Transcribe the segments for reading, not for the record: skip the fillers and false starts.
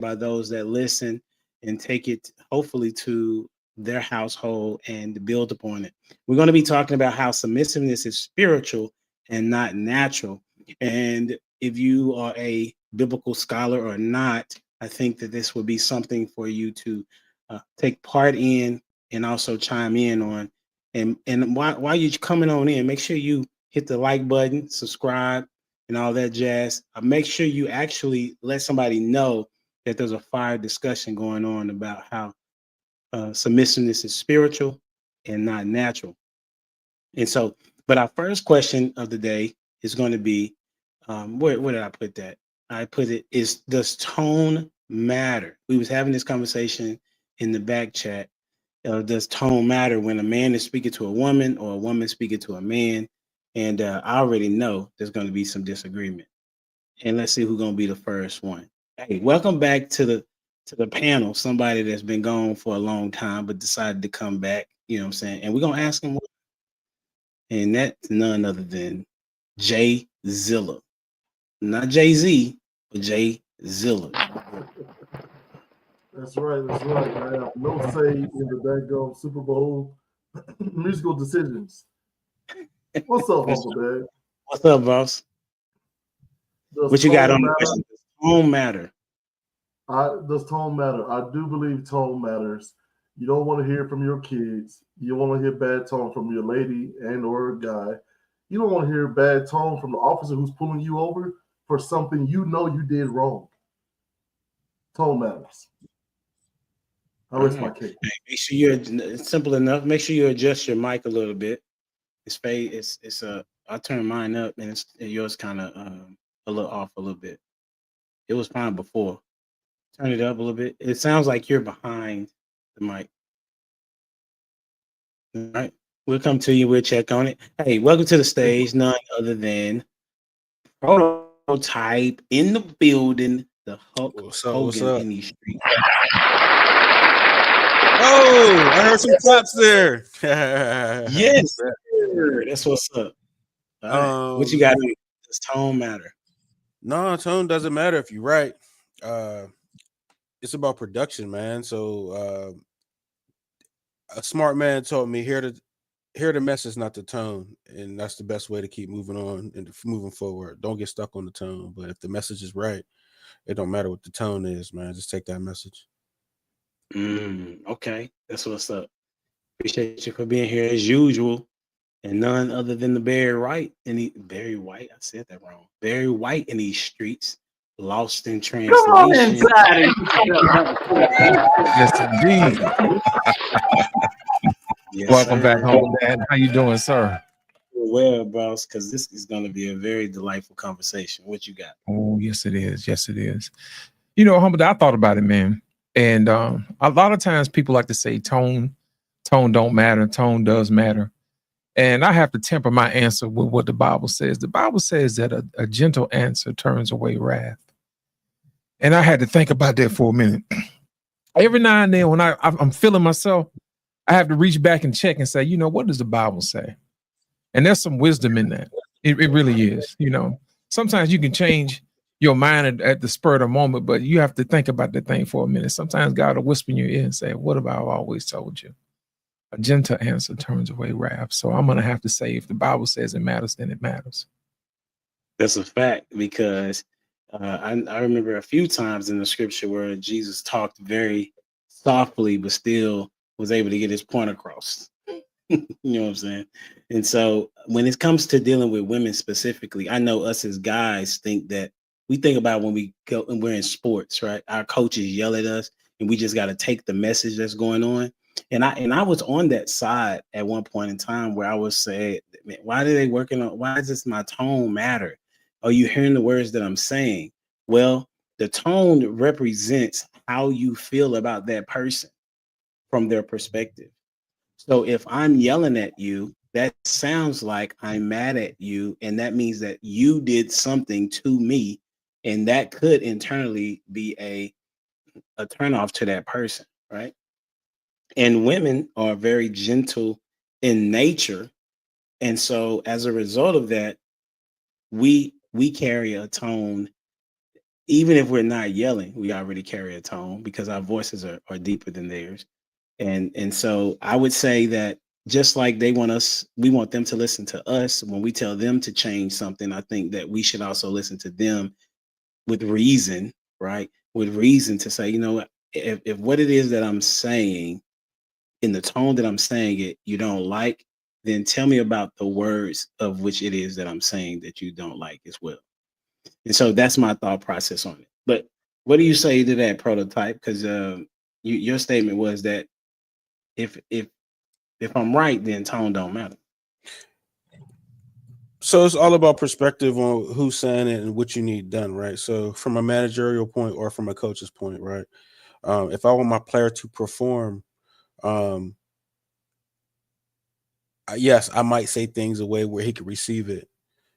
by those that listen and take it hopefully to their household and build upon it. We're going to be talking about how submissiveness is spiritual and not natural. And if you are a biblical scholar or not, I think that this would be something for you to take part in and also chime in on. And while you're coming on in, make sure you hit the like button, subscribe, and all that jazz. Make sure you actually let somebody know that there's a fire discussion going on about how submissiveness is spiritual and not natural. And so, but our first question of the day is going to be, where did I put that? I put it is, does tone matter? We was having this conversation in the back chat. Does tone matter when a man is speaking to a woman or a woman speaking to a man? And I already know there's going to be some disagreement. And let's see who's going to be the first one. Hey, welcome back to the panel. Somebody that's been gone for a long time but decided to come back. You know what I'm saying? And we're gonna ask him, and that's none other than J-ZILLA, not Jay-Z, but J-ZILLA. That's right. That's right. I have no say in the daggone Super Bowl musical decisions. What's up, Uncle Dad? What's up, boss? What you got on the question? Does tone matter? Does tone matter? I do believe tone matters. You don't want to hear from your kids. You don't want to hear bad tone from your lady and or guy. You don't want to hear bad tone from the officer who's pulling you over for something you know you did wrong. Tone matters. I rest my case. Make sure it's simple enough. Make sure you adjust your mic a little bit. It's I turned mine up and yours kind of a little off a little bit. It was fine before. Turn it up a little bit. It sounds like you're behind the mic. All right. We'll come to you. We'll check on it. Hey, welcome to the stage. None other than Prototype in the building. The Hulk Hogan in these streets. Oh, I heard some claps there. Yes, sir. That's what's up. All right. What you got? Does tone matter? No, tone doesn't matter if you're right. It's about production, man. So a smart man told me hear the message, not the tone, and that's the best way to keep moving on and moving forward. Don't get stuck on the tone, but if the message is right, it don't matter what the tone is, man. Just take that message. Okay, that's what's up. Appreciate you for being here as usual, and none other than the Barry White Barry White. I said that wrong. Barry White in these streets, lost in translation. Come on inside. Yes, indeed. Yes, Welcome sir. back home, Dad. How you doing, sir? Well, boss, because this is going to be a very delightful conversation. What you got? Oh, yes, it is. Yes, it is. You know, Humble, I thought about it, man. And a lot of times people like to say tone don't matter, tone does matter. And I have to temper my answer with what the Bible says. The Bible says that a gentle answer turns away wrath. And I had to think about that for a minute. Every now and then when I'm feeling myself, I have to reach back and check and say, you know, what does the Bible say? And there's some wisdom in that. It really is. You know, sometimes you can change your mind at the spur of the moment, but you have to think about that thing for a minute. Sometimes God will whisper in your ear and say, what have I always told you? A gentle answer turns away wrath. So I'm going to have to say, if the Bible says it matters, then it matters. That's a fact, because I remember a few times in the scripture where Jesus talked very softly, but still was able to get his point across. You know what I'm saying? And so when it comes to dealing with women specifically, I know us as guys think about when we go and we're in sports, right? Our coaches yell at us and we just got to take the message that's going on. And I was on that side at one point in time where I was saying, man, why does my tone matter? Are you hearing the words that I'm saying? Well, the tone represents how you feel about that person from their perspective. So if I'm yelling at you, that sounds like I'm mad at you. And that means that you did something to me. And that could internally be a turnoff to that person, right? And women are very gentle in nature. And so as a result of that, we carry a tone even if we're not yelling, we already carry a tone because our voices are deeper than theirs. And so I would say that just like we want them to listen to us when we tell them to change something. I think that we should also listen to them with reason, right? With reason to say, if what it is that I'm saying in the tone that I'm saying it, you don't like, then tell me about the words of which it is that I'm saying that you don't like as well. And so that's my thought process on it. But what do you say to that, Prototype? Because your statement was that if I'm right, then tone don't matter. So it's all about perspective on who's saying it and what you need done, right? So from a managerial point or from a coach's point, right? If I want my player to perform, yes, I might say things a way where he could receive it.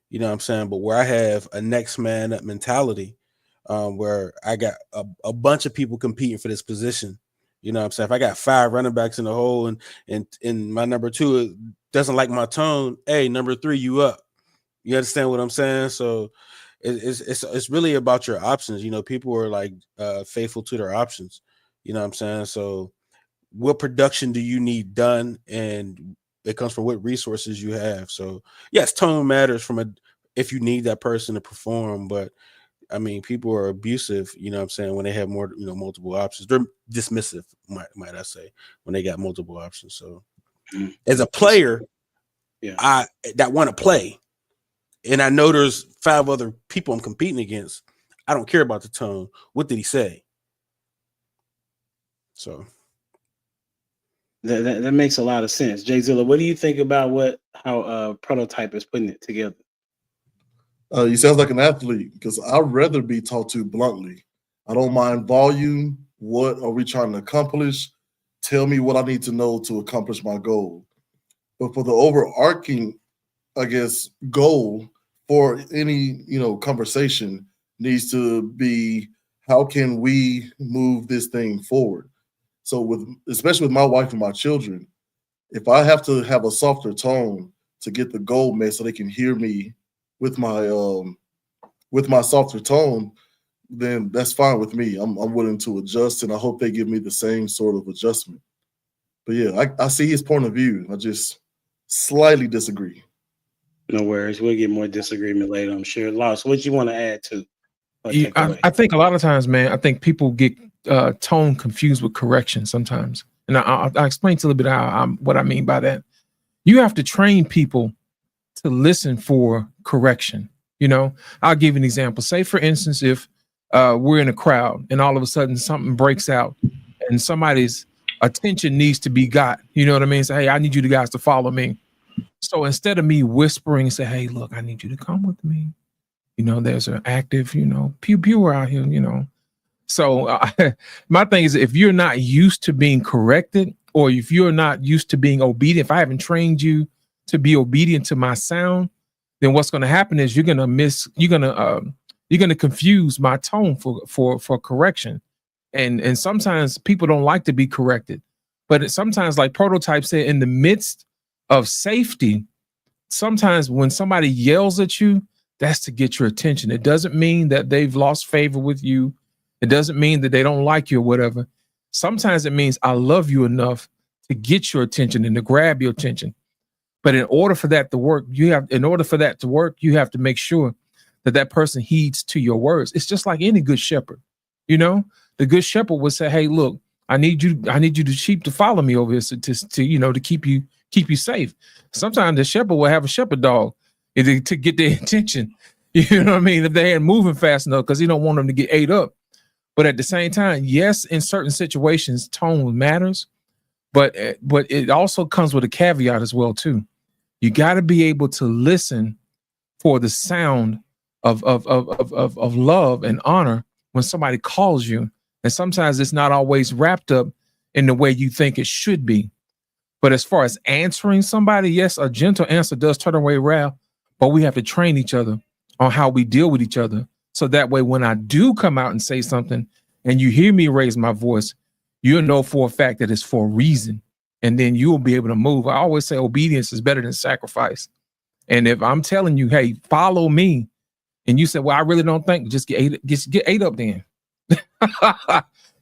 You know what I'm saying? But where I have a next man up mentality, where I got a bunch of people competing for this position. You know what I'm saying? If I got 5 running backs in the hole and my number 2 doesn't like my tone, hey, number 3, you up. You understand what I'm saying? So it's really about your options. People are like faithful to their options. You know what I'm saying? So what production do you need done? And it comes from what resources you have. So yes, tone matters if you need that person to perform, but I mean, people are abusive, you know what I'm saying, when they have more, multiple options. They're dismissive, might I say, when they got multiple options. So as a player, that want to play, and I know there's 5 other people I'm competing against, I don't care about the tone. What did he say? So that makes a lot of sense. J-ZILLA, what do you think about how Prototype is putting it together? You sound like an athlete because I'd rather be talked to bluntly. I don't mind volume. What are we trying to accomplish? Tell me what I need to know to accomplish my goal. But for the overarching, I guess, goal for any, conversation needs to be, how can we move this thing forward? So especially with my wife and my children, if I have to have a softer tone to get the goal met so they can hear me with my softer tone, then that's fine with me. I'm willing to adjust, and I hope they give me the same sort of adjustment. But yeah, I see his point of view. I just slightly disagree. No worries. We'll get more disagreement later, I'm sure. Loss, what you want to add to? I think a lot of times, man, I think people get tone confused with correction sometimes. And I'll explain to you a little bit what I mean by that. You have to train people to listen for correction. I'll give you an example. Say, for instance, if we're in a crowd and all of a sudden something breaks out and somebody's attention needs to be got, you know what I mean? Say, hey, I need you guys to follow me. So instead of me whispering, say, hey, look, I need you to come with me. There's an active, pew out here, So my thing is, if you're not used to being corrected, or if you're not used to being obedient, if I haven't trained you to be obedient to my sound, then what's going to happen is you're going to confuse my tone for correction. And sometimes people don't like to be corrected, but sometimes, like Prototype said, in the midst of safety, sometimes when somebody yells at you, that's to get your attention. It doesn't mean that they've lost favor with you. It doesn't mean that they don't like you or whatever. Sometimes it means I love you enough to get your attention and to grab your attention. But in order for that to work, you have to make sure that person heeds to your words. It's just like any good shepherd. The good shepherd would say, hey, look, I need you the sheep to follow me over here to keep you safe. Sometimes the shepherd will have a shepherd dog to get their attention. You know what I mean? If they ain't moving fast enough, because he don't want them to get ate up. But at the same time, yes, in certain situations, tone matters, but it also comes with a caveat as well too. You got to be able to listen for the sound of love and honor when somebody calls you. And sometimes it's not always wrapped up in the way you think it should be. But as far as answering somebody, yes, a gentle answer does turn away wrath, but we have to train each other on how we deal with each other. So that way, when I do come out and say something and you hear me raise my voice, you'll know for a fact that it's for a reason. And then you will be able to move. I always say obedience is better than sacrifice. And if I'm telling you, hey, follow me, and you said, well, I really don't think, just get ate up then.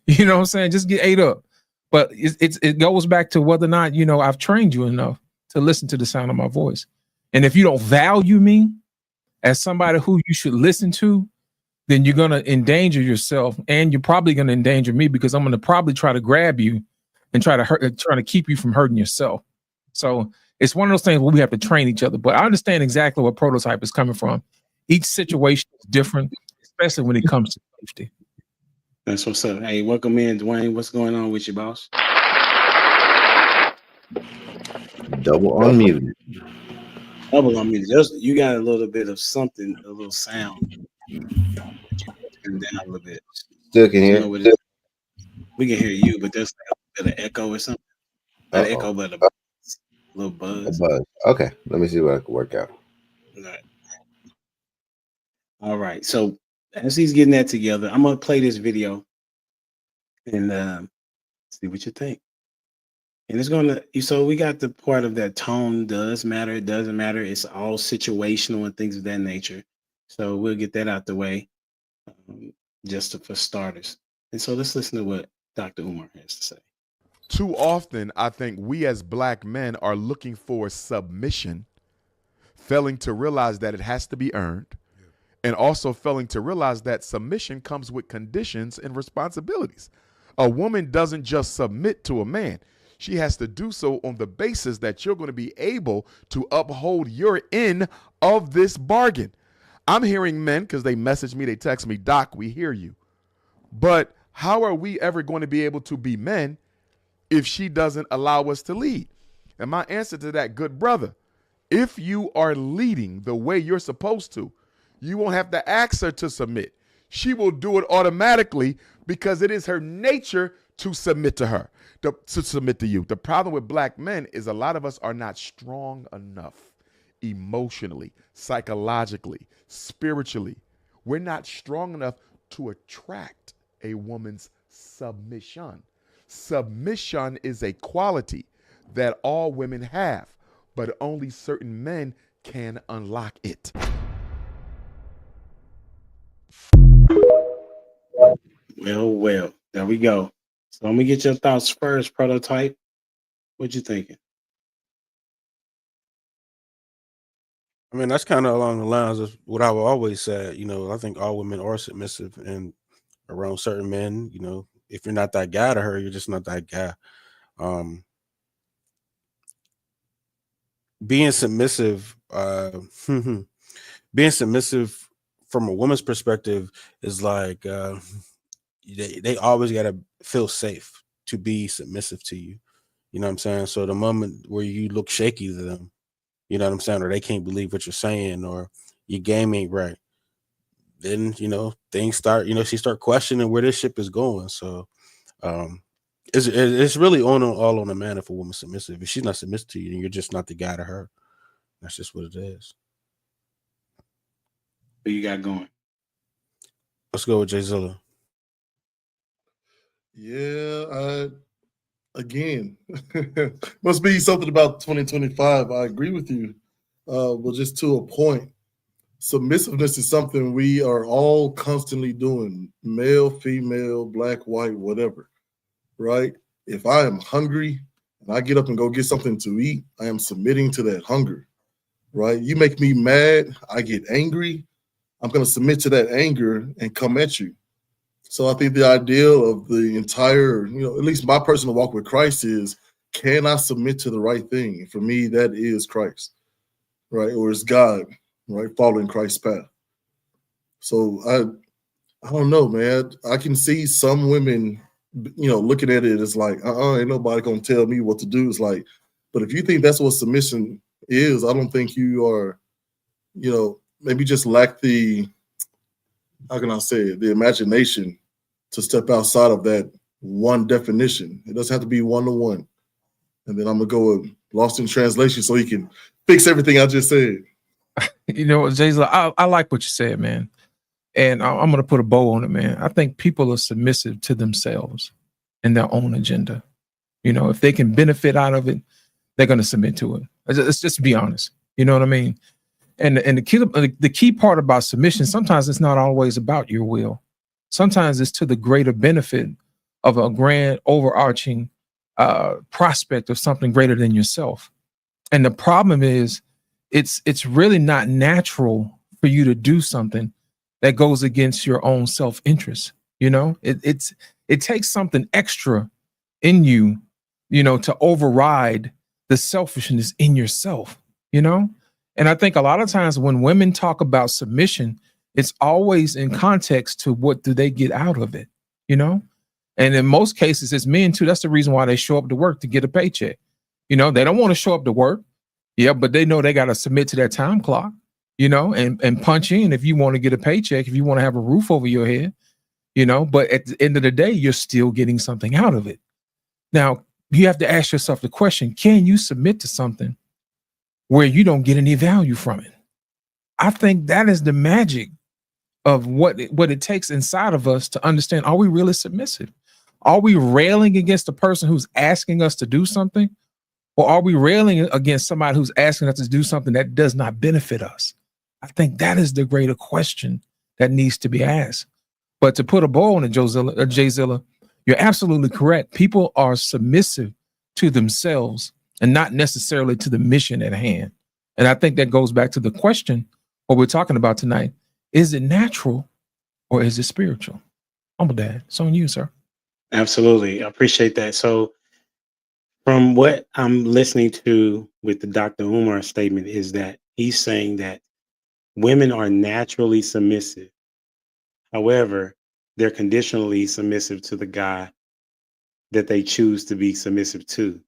You know what I'm saying? Just get ate up. But it goes back to whether or not, you know, I've trained you enough to listen to the sound of my voice. And if you don't value me as somebody who you should listen to, then you're going to endanger yourself, and you're probably going to endanger me, because I'm going to probably try to grab you and try to keep you from hurting yourself. So it's one of those things where we have to train each other. But I understand exactly where Prototype is coming from. Each situation is different, especially when it comes to safety. That's what's up. Hey, welcome in, Dwayne. What's going on with you, boss? Double unmuted. Double unmuted. You got a little bit of something, a little sound. Turn down a little bit. Still can hear. We can hear you, but there's like a bit of echo or something. Not echo, but a little buzz. Okay, let me see what I can work out. All right. So as he's getting that together, I'm gonna play this video and see what you think. And it's gonna. So we got the part of that tone does matter. It doesn't matter. It's all situational and things of that nature. So we'll get that out the way, just for starters. And so let's listen to what Dr. Umar has to say. Too often, I think we as black men are looking for submission, failing to realize that it has to be earned, and also failing to realize that submission comes with conditions and responsibilities. A woman doesn't just submit to a man. She has to do so on the basis that you're going to be able to uphold your end of this bargain. I'm hearing men, because they message me, they text me, Doc, we hear you. But how are we ever going to be able to be men if she doesn't allow us to lead? And my answer to that, good brother, if you are leading the way you're supposed to, you won't have to ask her to submit. She will do it automatically, because it is her nature to submit to her, to submit to you. The problem with black men is a lot of us are not strong enough emotionally, psychologically, spiritually. We're not strong enough to attract a woman's submission. Submission is a quality that all women have, but only certain men can unlock it. Well, there we go. So let me get your thoughts first, Prototype. What you thinking? I mean, that's kind of along the lines of what I've always said. You know, I think all women are submissive and around certain men. You know, if you're not that guy to her, you're just not that guy. Being submissive, being submissive from a woman's perspective is like they always got to feel safe to be submissive to you. You know what I'm saying? So the moment where you look shaky to them, you know what I'm saying, or they can't believe what you're saying, or your game ain't right, then, you know, things start, you know, she start questioning where this ship is going. So it's really all on a man if a woman's submissive. If she's not submissive to you, then you're just not the guy to her. That's just what it is. Who you got going? Let's go with J-ZILLA. Yeah, again, must be something about 2025. I agree with you, but just to a point. Submissiveness is something we are all constantly doing, male, female, black, white, whatever, right? If I am hungry and I get up and go get something to eat, I am submitting to that hunger, right? You make me mad, I get angry, I'm going to submit to that anger and come at you. So I think the ideal of the entire, you know, at least my personal walk with Christ is, can I submit to the right thing? And for me, that is Christ, right? Or is God, right? Following Christ's path. So I don't know, man. I can see some women, you know, looking at it as like, ain't nobody gonna tell me what to do. It's like, but if you think that's what submission is, I don't think you are, you know, maybe just lack the, how can I say it, the imagination to step outside of that one definition. It doesn't have to be one-to-one. And then I'm gonna go with Lost in Translation so he can fix everything I just said. You know, J-ZILLA, I like what you said, man. And I'm going to put a bow on it, man. I think people are submissive to themselves and their own agenda. You know, if they can benefit out of it, they're going to submit to it. Let's just be honest. You know what I mean? And the key part about submission, sometimes it's not always about your will. Sometimes it's to the greater benefit of a grand overarching prospect of something greater than yourself. And the problem is, it's really not natural for you to do something that goes against your own self-interest. You know, it takes something extra in you, you know, to override the selfishness in yourself, you know? And I think a lot of times when women talk about submission, it's always in context to what do they get out of it, you know? And in most cases, it's men too. That's the reason why they show up to work, to get a paycheck. You know, they don't want to show up to work. Yeah, but they know they got to submit to that time clock, you know, and punch in if you want to get a paycheck, if you want to have a roof over your head, you know, but at the end of the day, you're still getting something out of it. Now, you have to ask yourself the question, can you submit to something where you don't get any value from it? I think that is the magic of what it takes inside of us to understand, are we really submissive? Are we railing against the person who's asking us to do something? Or are we railing against somebody who's asking us to do something that does not benefit us? I think that is the greater question that needs to be asked. But to put a bow on it, J-ZILLA, you're absolutely correct. People are submissive to themselves and not necessarily to the mission at hand. And I think that goes back to the question, what we're talking about tonight. Is it natural or is it spiritual? Humble Dad, it's on you, sir. Absolutely. I appreciate that. So from what I'm listening to with the Dr. Umar statement is that he's saying that women are naturally submissive. However, they're conditionally submissive to the guy that they choose to be submissive to.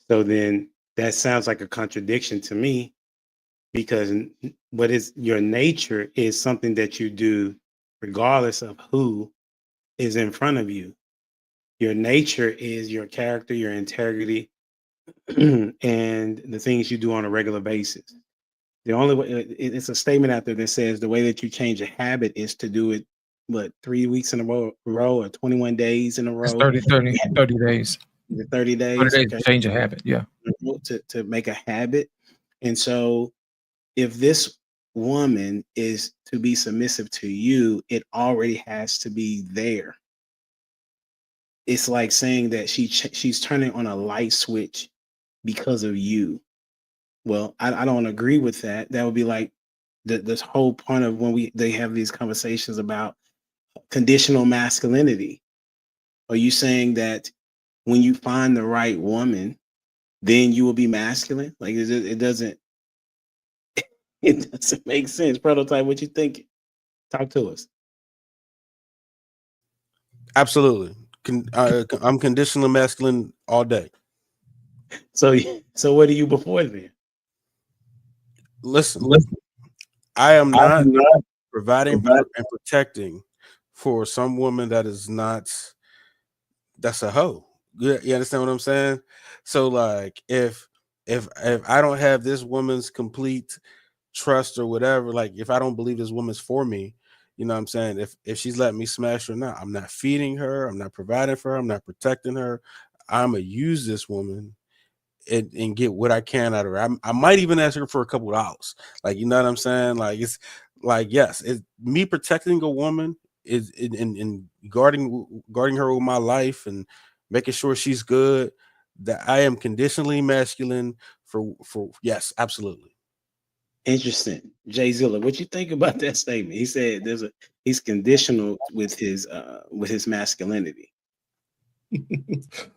So then that sounds like a contradiction to me, because what is your nature is something that you do regardless of who is in front of you. Your nature is your character, your integrity, and the things you do on a regular basis. The only way, it's a statement out there that says the way that you change a habit is to do it, 3 weeks in a row or 21 days in a It's row? 30 days. 30 days. 30 days Okay. to change a habit. Yeah. To make a habit. And so if this woman is to be submissive to you, it already has to be there. It's like saying that she's turning on a light switch because of you. Well, I don't agree with that. That would be like this whole point of when they have these conversations about conditional masculinity. Are you saying that when you find the right woman, then you will be masculine? Like it doesn't make sense. Prototype, what you think? Talk to us. Absolutely. I'm conditionally masculine all day. So what are you before then? Listen, I am not providing and protecting for some woman that is not, that's a hoe. You understand what I'm saying? So like if I don't have this woman's complete trust or whatever, like if I don't believe this woman's for me, you know what I'm saying? If she's letting me smash or not, I'm not feeding her, I'm not providing for her, I'm not protecting her. I'm gonna use this woman and get what I can out of her. I might even ask her for a couple of dollars. Like, you know what I'm saying? Like, it's like, yes, it's me protecting a woman is in guarding her with my life and making sure she's good. That I am conditionally masculine for yes, absolutely. Interesting. J-ZILLA, what you think about that statement? He said he's conditional with his masculinity.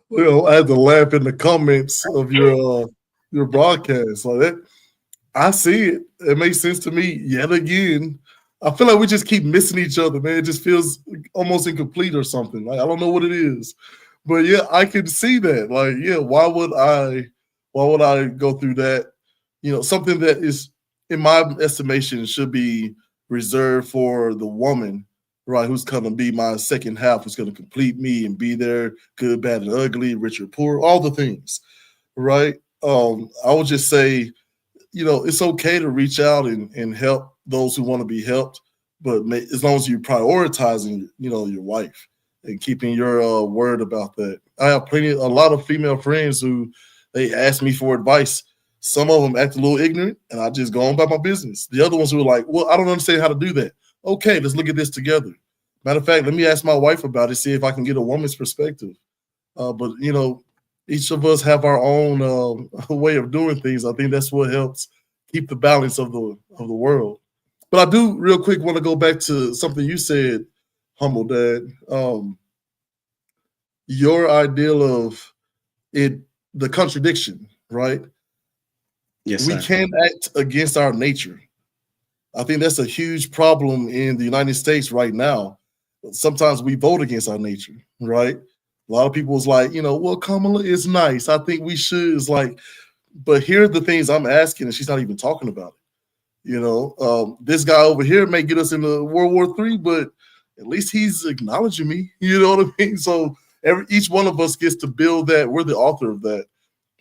Well, I had to laugh in the comments of your broadcast. Like that, I see it. It makes sense to me yet again. I feel like we just keep missing each other, man. It just feels almost incomplete or something. Like I don't know what it is. But yeah, I can see that. Like, yeah, why would I go through that? You know, something that is, in my estimation, should be reserved for the woman, right? Who's going to be my second half, who's going to complete me and be there, good, bad, and ugly, rich or poor, all the things, right? I would just say, you know, it's okay to reach out and help those who want to be helped, but as long as you're prioritizing, you know, your wife and keeping your word about that. I have a lot of female friends who they ask me for advice Some of them act a little ignorant, and I just go on about my business. The other ones were like, well, I don't understand how to do that. Okay, let's look at this together. Matter of fact, let me ask my wife about it, see if I can get a woman's perspective. But, you know, each of us have our own way of doing things. I think that's what helps keep the balance of the world. But I do real quick want to go back to something you said, Humble Dad. Your ideal of it, the contradiction, right? Yes, We sir. can't act against our nature. I think that's a huge problem in the United States right now. Sometimes we vote against our nature, right? A lot of people is like, you know, well, Kamala is nice. I think we should. It's like, but here are the things I'm asking, and she's not even talking about it. You know, this guy over here may get us into World War III, but at least he's acknowledging me. You know what I mean? So each one of us gets to build that. We're the author of that.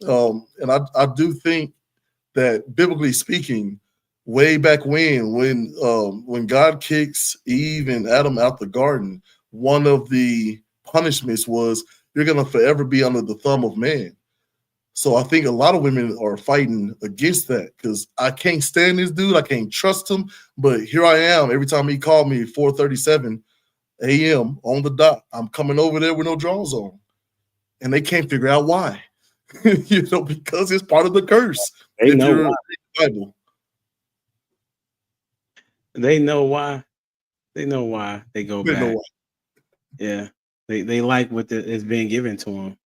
And I do think that biblically speaking, way back when God kicks Eve and Adam out the garden, one of the punishments was you're going to forever be under the thumb of man. So I think a lot of women are fighting against that because I can't stand this dude. I can't trust him. But here I am. Every time he called me 4:37 a.m. on the dot, I'm coming over there with no drawers on. And they can't figure out why. You know, because it's part of the curse. They know why. The Bible. They know why. They know why they go They know back. why. Yeah. They like what is being given to them,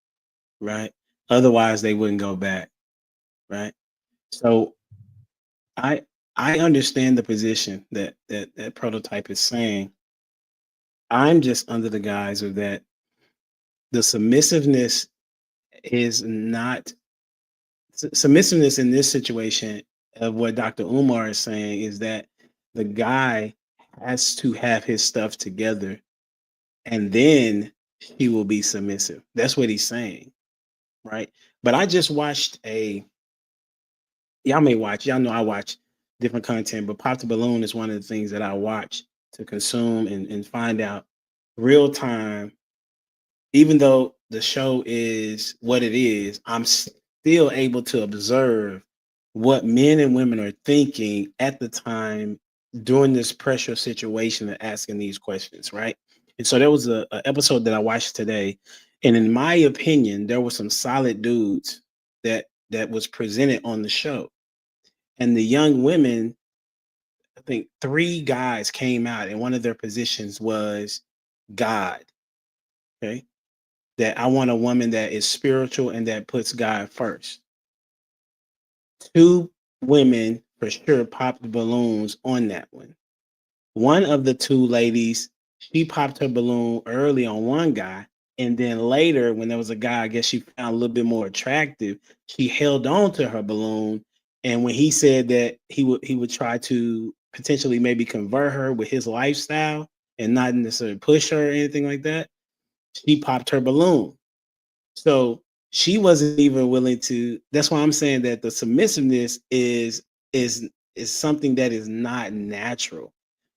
right? Otherwise, they wouldn't go back, right? So I understand the position that Prototype is saying. I'm just under the guise of that the submissiveness is not submissiveness in this situation of what Dr. Umar is saying is that the guy has to have his stuff together and then he will be submissive. That's what he's saying. Right. But I just watched y'all may watch, y'all know I watch different content, but Pop the Balloon is one of the things that I watch to consume and find out real time. Even though the show is what it is, I'm still able to observe what men and women are thinking at the time during this pressure situation and asking these questions, right? And so there was a episode that I watched today, and in my opinion, there were some solid dudes that was presented on the show. And the young women, I think 3 guys came out, and one of their positions was God. Okay. That I want a woman that is spiritual and that puts God first. 2 women for sure popped the balloons on that one. One of the 2 ladies, she popped her balloon early on one guy, and then later, when there was a guy, I guess she found a little bit more attractive, she held on to her balloon. And when he said that he would try to potentially maybe convert her with his lifestyle and not necessarily push her or anything like that, she popped her balloon. So she wasn't even willing to. That's why I'm saying that the submissiveness is something that is not natural,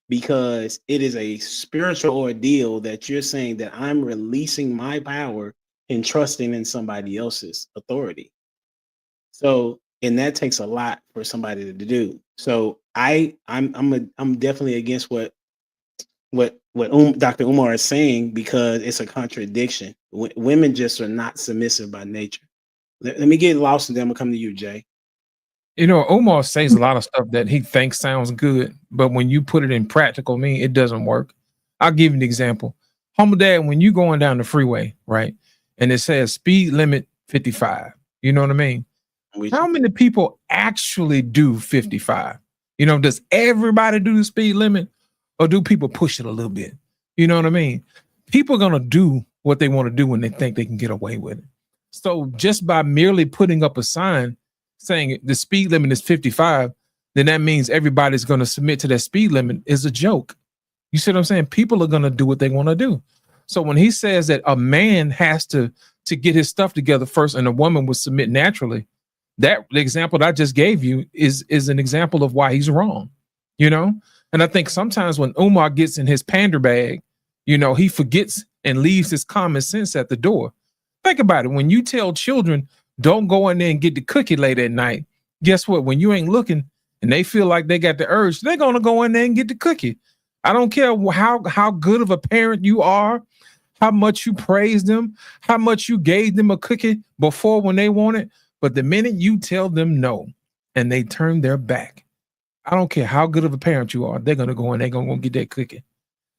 because it is a spiritual ordeal that you're saying that I'm releasing my power and trusting in somebody else's authority. So, and that takes a lot for somebody to do. So I'm definitely against what Dr. Umar is saying, because it's a contradiction. Women just are not submissive by nature. Let me get lost and then I'm gonna come to you, Jay. You know, Omar says a lot of stuff that he thinks sounds good, but when you put it in practical mean, it doesn't work. I'll give you an example. Humble Dad, when you going down the freeway, right, and it says speed limit 55, you know what I mean? How many people actually do 55? You know, does everybody do the speed limit, or do people push it a little bit? You know what I mean? People are going to do what they want to do when they think they can get away with it. So just by merely putting up a sign saying the speed limit is 55, then that means everybody's going to submit to that speed limit is a joke. You see what I'm saying? People are going to do what they want to do. So when he says that a man has to get his stuff together first and a woman will submit naturally, that the example that I just gave you is an example of why he's wrong, you know? And I think sometimes when Umar gets in his pander bag, you know, he forgets and leaves his common sense at the door. Think about it. When you tell children, don't go in there and get the cookie late at night, guess what? When you ain't looking and they feel like they got the urge, they're gonna go in there and get the cookie. I don't care how good of a parent you are, how much you praise them, how much you gave them a cookie before when they want it. But the minute you tell them no and they turn their back, I don't care how good of a parent you are, they're gonna go and they're gonna go get that cookie.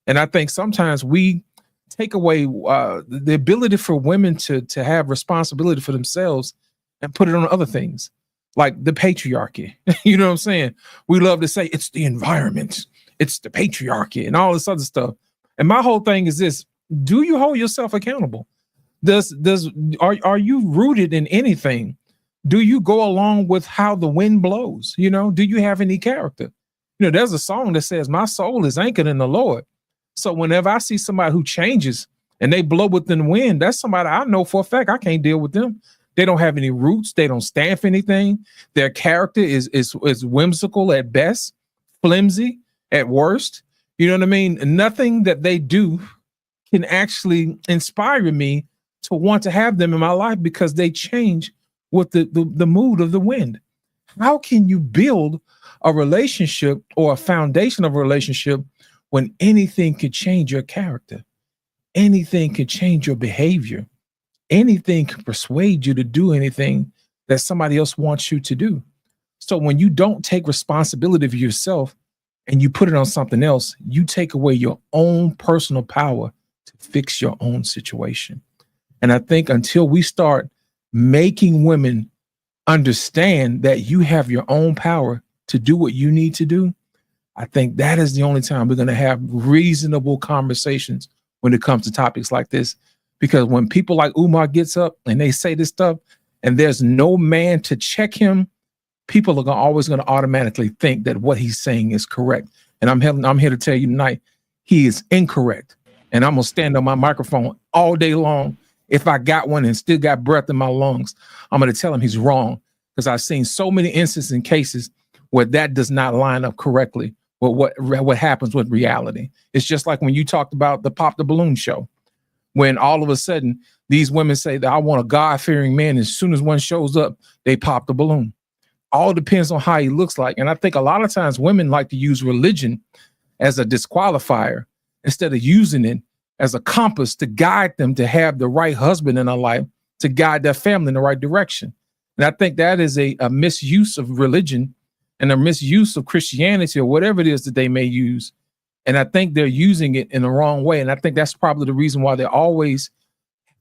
And I think sometimes we take away the ability for women to have responsibility for themselves and put it on other things, like the patriarchy. You know what I'm saying? We love to say it's the environment, it's the patriarchy, and all this other stuff. And my whole thing is this: do you hold yourself accountable? Are you rooted in anything? Do you go along with how the wind blows? You know, do you have any character? You know, there's a song that says, "My soul is anchored in the Lord." So whenever I see somebody who changes and they blow within the wind, that's somebody I know for a fact I can't deal with them. They don't have any roots. They don't stand for anything. Their character is whimsical at best, flimsy at worst. You know what I mean? Nothing that they do can actually inspire me to want to have them in my life because they change with the mood of the wind. How can you build a relationship or a foundation of a relationship when anything could change your character? Anything could change your behavior. Anything can persuade you to do anything that somebody else wants you to do. So when you don't take responsibility for yourself and you put it on something else, you take away your own personal power to fix your own situation. And I think until we start making women understand that you have your own power to do what you need to do, I think that is the only time we're going to have reasonable conversations when it comes to topics like this. Because when people like Umar gets up and they say this stuff and there's no man to check him, people are always going to automatically think that what he's saying is correct. And I'm here to tell you tonight, he is incorrect. And I'm going to stand on my microphone all day long. If I got one and still got breath in my lungs, I'm going to tell him he's wrong, because I've seen so many instances and cases where that does not line up correctly with what happens with reality. It's just like when you talked about the Pop the Balloon show, when all of a sudden these women say that I want a God-fearing man. As soon as one shows up, they pop the balloon. All depends on how he looks like. And I think a lot of times women like to use religion as a disqualifier instead of using it as a compass to guide them to have the right husband in their life, to guide their family in the right direction. And I think that is a misuse of religion and a misuse of Christianity or whatever it is that they may use. And I think they're using it in the wrong way. And I think that's probably the reason why they always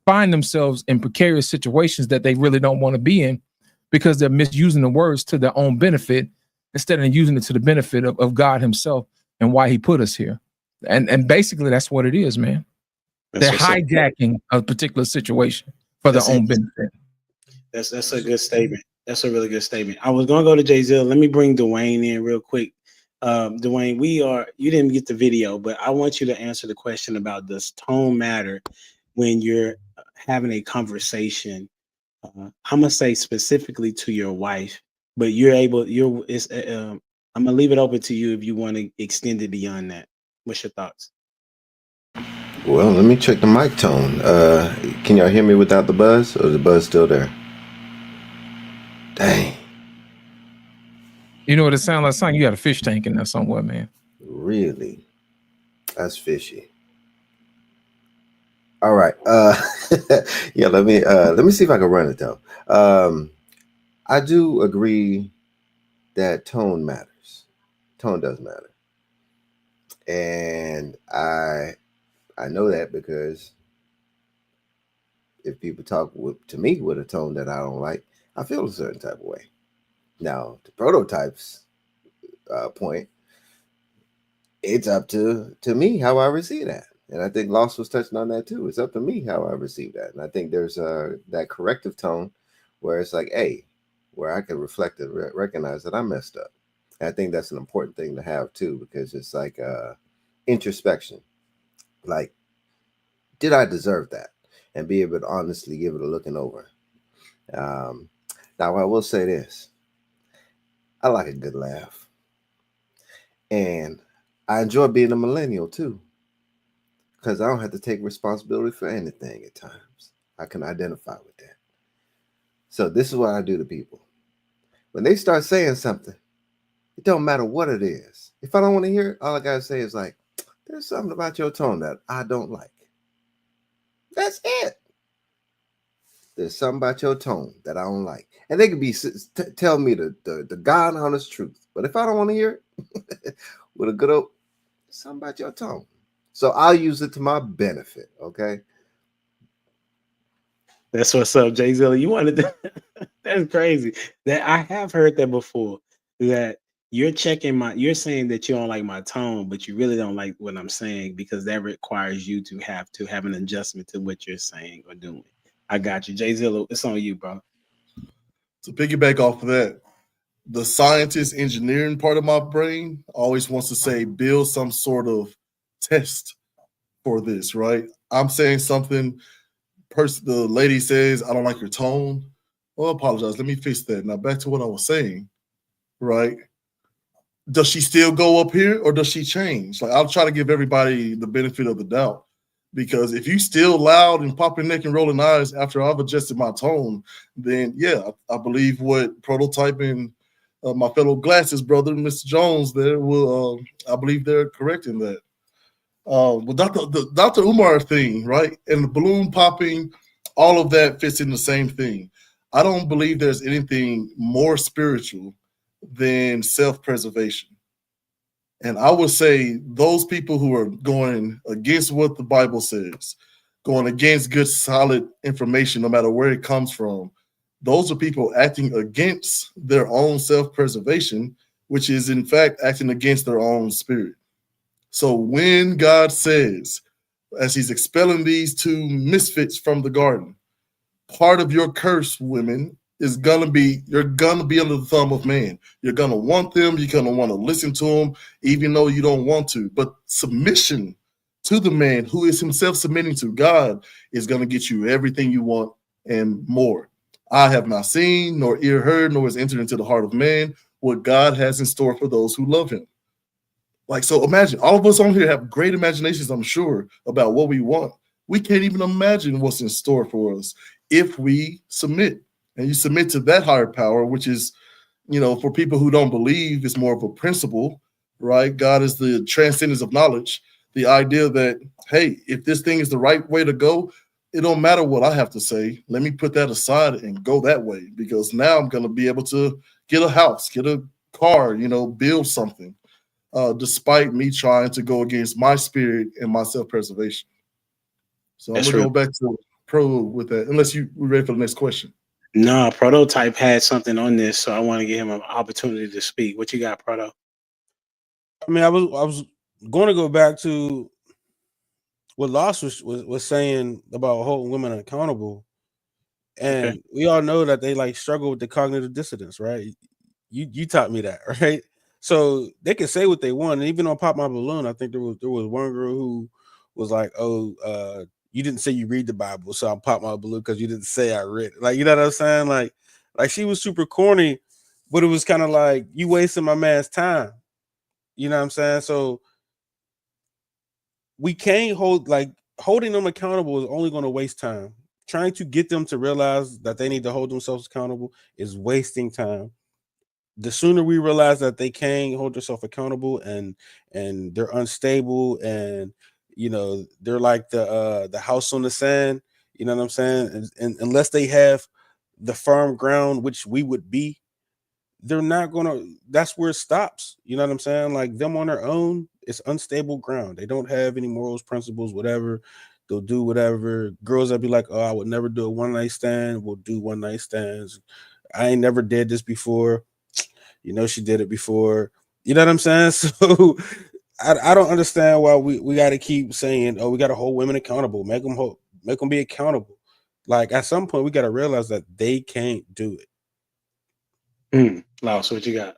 find themselves in precarious situations that they really don't want to be in, because they're misusing the words to their own benefit instead of using it to the benefit of God himself and why he put us here. And basically that's what it is, man. They're hijacking a particular situation for their own benefit. That's a good statement. That's a really good statement. I was going to go to J-ZILLA. Let me bring Dwayne in real quick. Dwayne, you didn't get the video, but I want you to answer the question about, does tone matter when you're having a conversation? I'm gonna say specifically to your wife, but I'm gonna leave it open to you if you want to extend it beyond that. What's your thoughts? Well, let me check the mic tone. Can y'all hear me without the buzz, or is the buzz still there? Dang. You know what it sounds like? Son, you got a fish tank in there somewhere, man. Really? That's fishy. All right. Yeah, let me see if I can run it though. I do agree that tone matters. Tone does matter. And I know that because if people talk to me with a tone that I don't like, I feel a certain type of way. Now, the prototypes point, it's up to me how I receive that. And I think Lost was touching on that too. It's up to me how I receive that. And I think there's that corrective tone where it's like, hey, where I can reflect and recognize that I messed up. And I think that's an important thing to have too, because it's like introspection. Like, did I deserve that? And be able to honestly give it a looking over. Now, I will say this. I like a good laugh. And I enjoy being a millennial too, because I don't have to take responsibility for anything at times. I can identify with that. So this is what I do to people. when they start saying something, it don't matter what it is. If I don't want to hear it, all I gotta say is like, there's something about your tone that I don't like. That's it. There's something about your tone that I don't like. And they could be tell me the God honest truth. But if I don't want to hear it, with a good old, something about your tone. So I'll use it to my benefit, okay? That's what's up, J-ZILLA. You wanted to, that's crazy. That I have heard that before. That you're saying that you don't like my tone, but you really don't like what I'm saying because that requires you to have an adjustment to what you're saying or doing. I got you, J-ZILLA. It's on you, bro. To piggyback off of that, the scientist engineering part of my brain always wants to say build some sort of test for this, right? I'm saying something, the lady says, I don't like your tone. Well, I apologize. Let me fix that. Now back to what I was saying, right? Does she still go up here or does she change? Like, I'll try to give everybody the benefit of the doubt. Because if you still loud and popping neck and rolling eyes after I've adjusted my tone, then yeah, I believe what prototyping my fellow glasses brother, Mr. Jones, there will. I believe they're correct in that. But the Dr. Umar thing, right, and the balloon popping, all of that fits in the same thing. I don't believe there's anything more spiritual than self-preservation. And I would say those people who are going against what the Bible says, going against good, solid information, no matter where it comes from, those are people acting against their own self-preservation, which is in fact acting against their own spirit. So when God says, as he's expelling these two misfits from the garden, part of your curse, women, is gonna be you're gonna be under the thumb of man. You're gonna want them, you're gonna want to listen to them, even though you don't want to. But submission to the man who is himself submitting to God is gonna get you everything you want and more. I have not seen, nor ear heard, nor has entered into the heart of man what God has in store for those who love him. Like, so imagine, all of us on here have great imaginations, I'm sure, about what we want. We can't even imagine what's in store for us if we submit. And you submit to that higher power, which is, for people who don't believe, it's more of a principle, right? God is the transcendence of knowledge. The idea that, hey, if this thing is the right way to go, it don't matter what I have to say. Let me put that aside and go that way, because now I'm going to be able to get a house, get a car, build something, despite me trying to go against my spirit and my self-preservation. So I'm going to go back to Pro with that, unless we're ready for the next question. No, Prototype had something on this, so I want to give him an opportunity to speak. What you got, Proto? I mean, I was going to go back to what Lost was saying about holding women accountable, and we all know that they struggle with the cognitive dissonance, right? You taught me that, right? So they can say what they want, and even on Pop My Balloon, I think there was one girl who was like, "Oh, you didn't say you read the Bible, so I'll pop my balloon because you didn't say I read it." Like, you know what I'm saying? Like she was super corny, but it was kind of like, you wasting my man's time. You know what I'm saying? So we can't holding them accountable is only going to waste time. Trying to get them to realize that they need to hold themselves accountable is wasting time. The sooner we realize that they can't hold themselves accountable and they're unstable and they're like the house on the sand, you know what I'm saying? And unless they have the firm ground, which we would be, they're not gonna. That's where it stops. You know what I'm saying? Like, them on their own, it's unstable ground. They don't have any morals, principles, whatever. They'll do whatever. Girls that be like, "Oh, I would never do a one night stand." Will do one night stands. I ain't never did this before. She did it before. You know what I'm saying? So I don't understand why we got to keep saying, "Oh, we got to hold women accountable, make them be accountable." Like, at some point, we got to realize that they can't do it. Laos, what you got?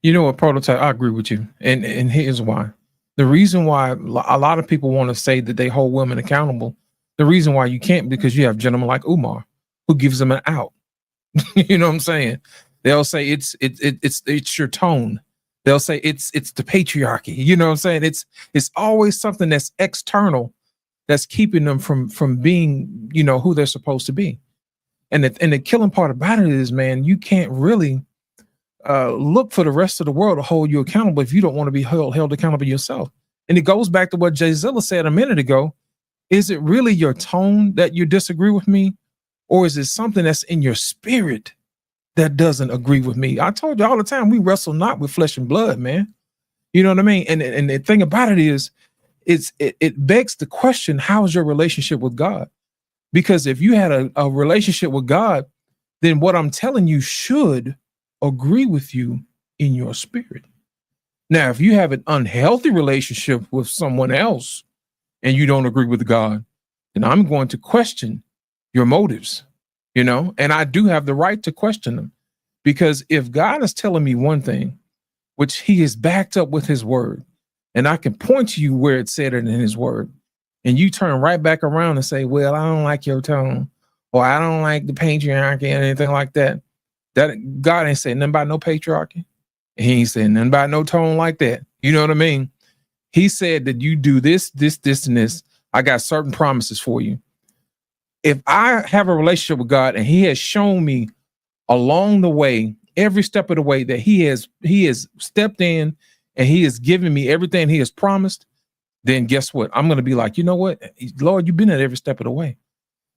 You know what, Prototype? I agree with you, and here's why. The reason why a lot of people want to say that they hold women accountable, the reason why you can't, because you have gentlemen like Umar who gives them an out. You know what I'm saying? They'll say it's your tone. They'll say it's the patriarchy. You know what I'm saying? It's always something that's external that's keeping them from being, who they're supposed to be. And the killing part about it is, man, you can't really look for the rest of the world to hold you accountable if you don't want to be held accountable yourself. And it goes back to what J-ZILLA said a minute ago. Is it really your tone that you disagree with me? Or is it something that's in your spirit that doesn't agree with me? I told you all the time, we wrestle not with flesh and blood, man. You know what I mean? And the thing about it is, it begs the question, how is your relationship with God? Because if you had a relationship with God, then what I'm telling you should agree with you in your spirit. Now, if you have an unhealthy relationship with someone else and you don't agree with God, then I'm going to question your motives, you know, and I do have the right to question them. Because if God is telling me one thing, which he is backed up with his word, and I can point to you where it said it in his word, and you turn right back around and say, well, I don't like your tone, or I don't like the patriarchy and anything like that, that God ain't saying nothing about no patriarchy. He ain't saying nothing about no tone like that. You know what I mean? He said that you do this, and this. I got certain promises for you. If I have a relationship with God and he has shown me along the way, every step of the way, that he has stepped in and he has given me everything he has promised, then guess what? I'm going to be like, you know what, Lord, you've been at every step of the way.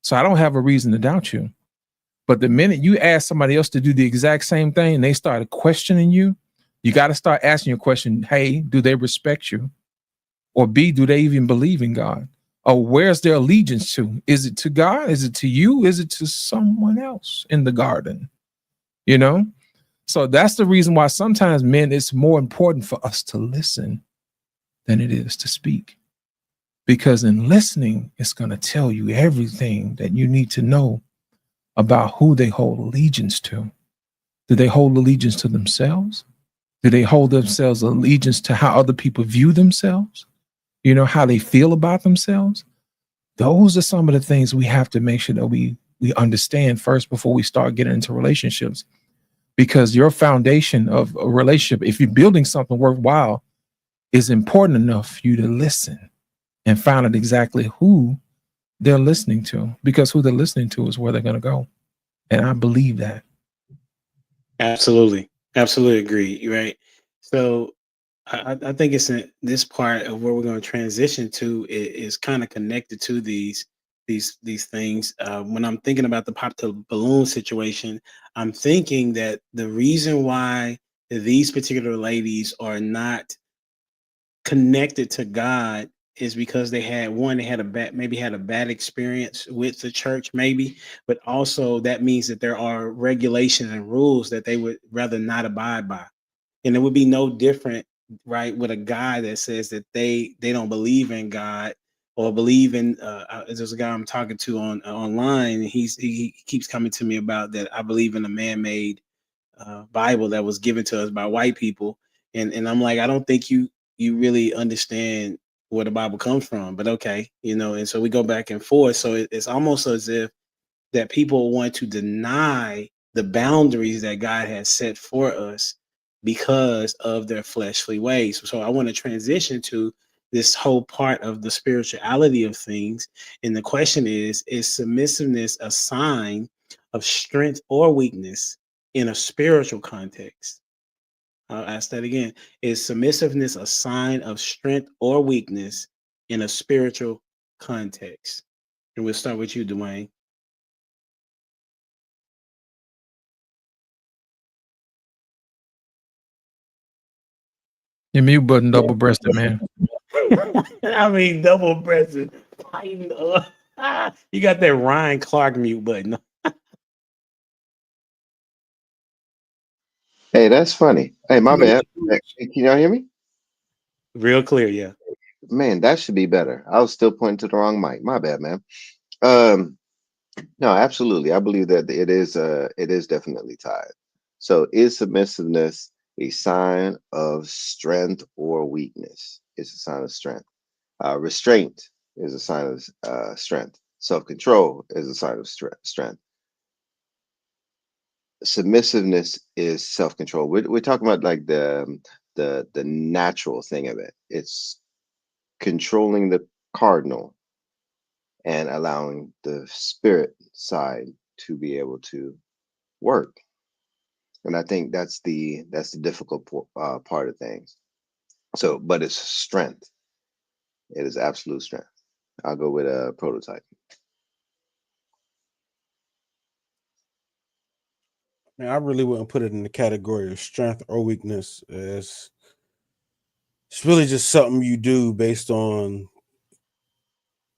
So I don't have a reason to doubt you. But the minute you ask somebody else to do the exact same thing and they started questioning you, you got to start asking your question, hey, do they respect you? Or B, do they even believe in God? Or where's their allegiance to? Is it to God? Is it to you? Is it to someone else in the garden? You know? So that's the reason why sometimes, men, it's more important for us to listen than it is to speak. Because in listening, it's going to tell you everything that you need to know about who they hold allegiance to. Do they hold allegiance to themselves? Do they hold themselves allegiance to how other people view themselves? You know, how they feel about themselves? Those are some of the things we have to make sure that we understand first before we start getting into relationships. Because your foundation of a relationship, if you're building something worthwhile, is important enough for you to listen and find out exactly who they're listening to, because who they're listening to is where they're going to go. And I believe that. Absolutely. Absolutely agree. Right. So I think it's in this part of where we're going to transition to is kind of connected to these things. When I'm thinking about the pop the balloon situation, I'm thinking that the reason why these particular ladies are not connected to God is because they had a bad experience with the church, maybe, but also that means that there are regulations and rules that they would rather not abide by. And it would be no different, right, with a guy that says that they don't believe in God or believe in there's a guy I'm talking to on online, and he keeps coming to me about that I believe in a man-made Bible that was given to us by white people, and I'm like, I don't think you really understand where the Bible comes from, but okay, you know. And so we go back and forth. So it's almost as if that people want to deny the boundaries that God has set for us because of their fleshly ways. So I want to transition to this whole part of the spirituality of things. And the question is submissiveness a sign of strength or weakness in a spiritual context? I'll ask that again. Is submissiveness a sign of strength or weakness in a spiritual context? And we'll start with you, Dwayne. Your mute button double breasted, man. I mean, double breasted. You got that Ryan Clark mute button. Hey, that's funny. Hey, my bad. Hey, can y'all hear me? Real clear, yeah. Man, that should be better. I was still pointing to the wrong mic. My bad, man. Um, no, absolutely. I believe that it is definitely tied. So is submissiveness a sign of strength or weakness? It's a sign of strength. Restraint is a sign of strength. Self-control is a sign of strength. Submissiveness is self-control. We're talking about like the natural thing of it. It's controlling the cardinal and allowing the spirit side to be able to work. And I think that's the difficult part of things. So, but it's strength. It is absolute strength. I'll go with a prototype. Man, I really wouldn't put it in the category of strength or weakness. It's really just something you do based on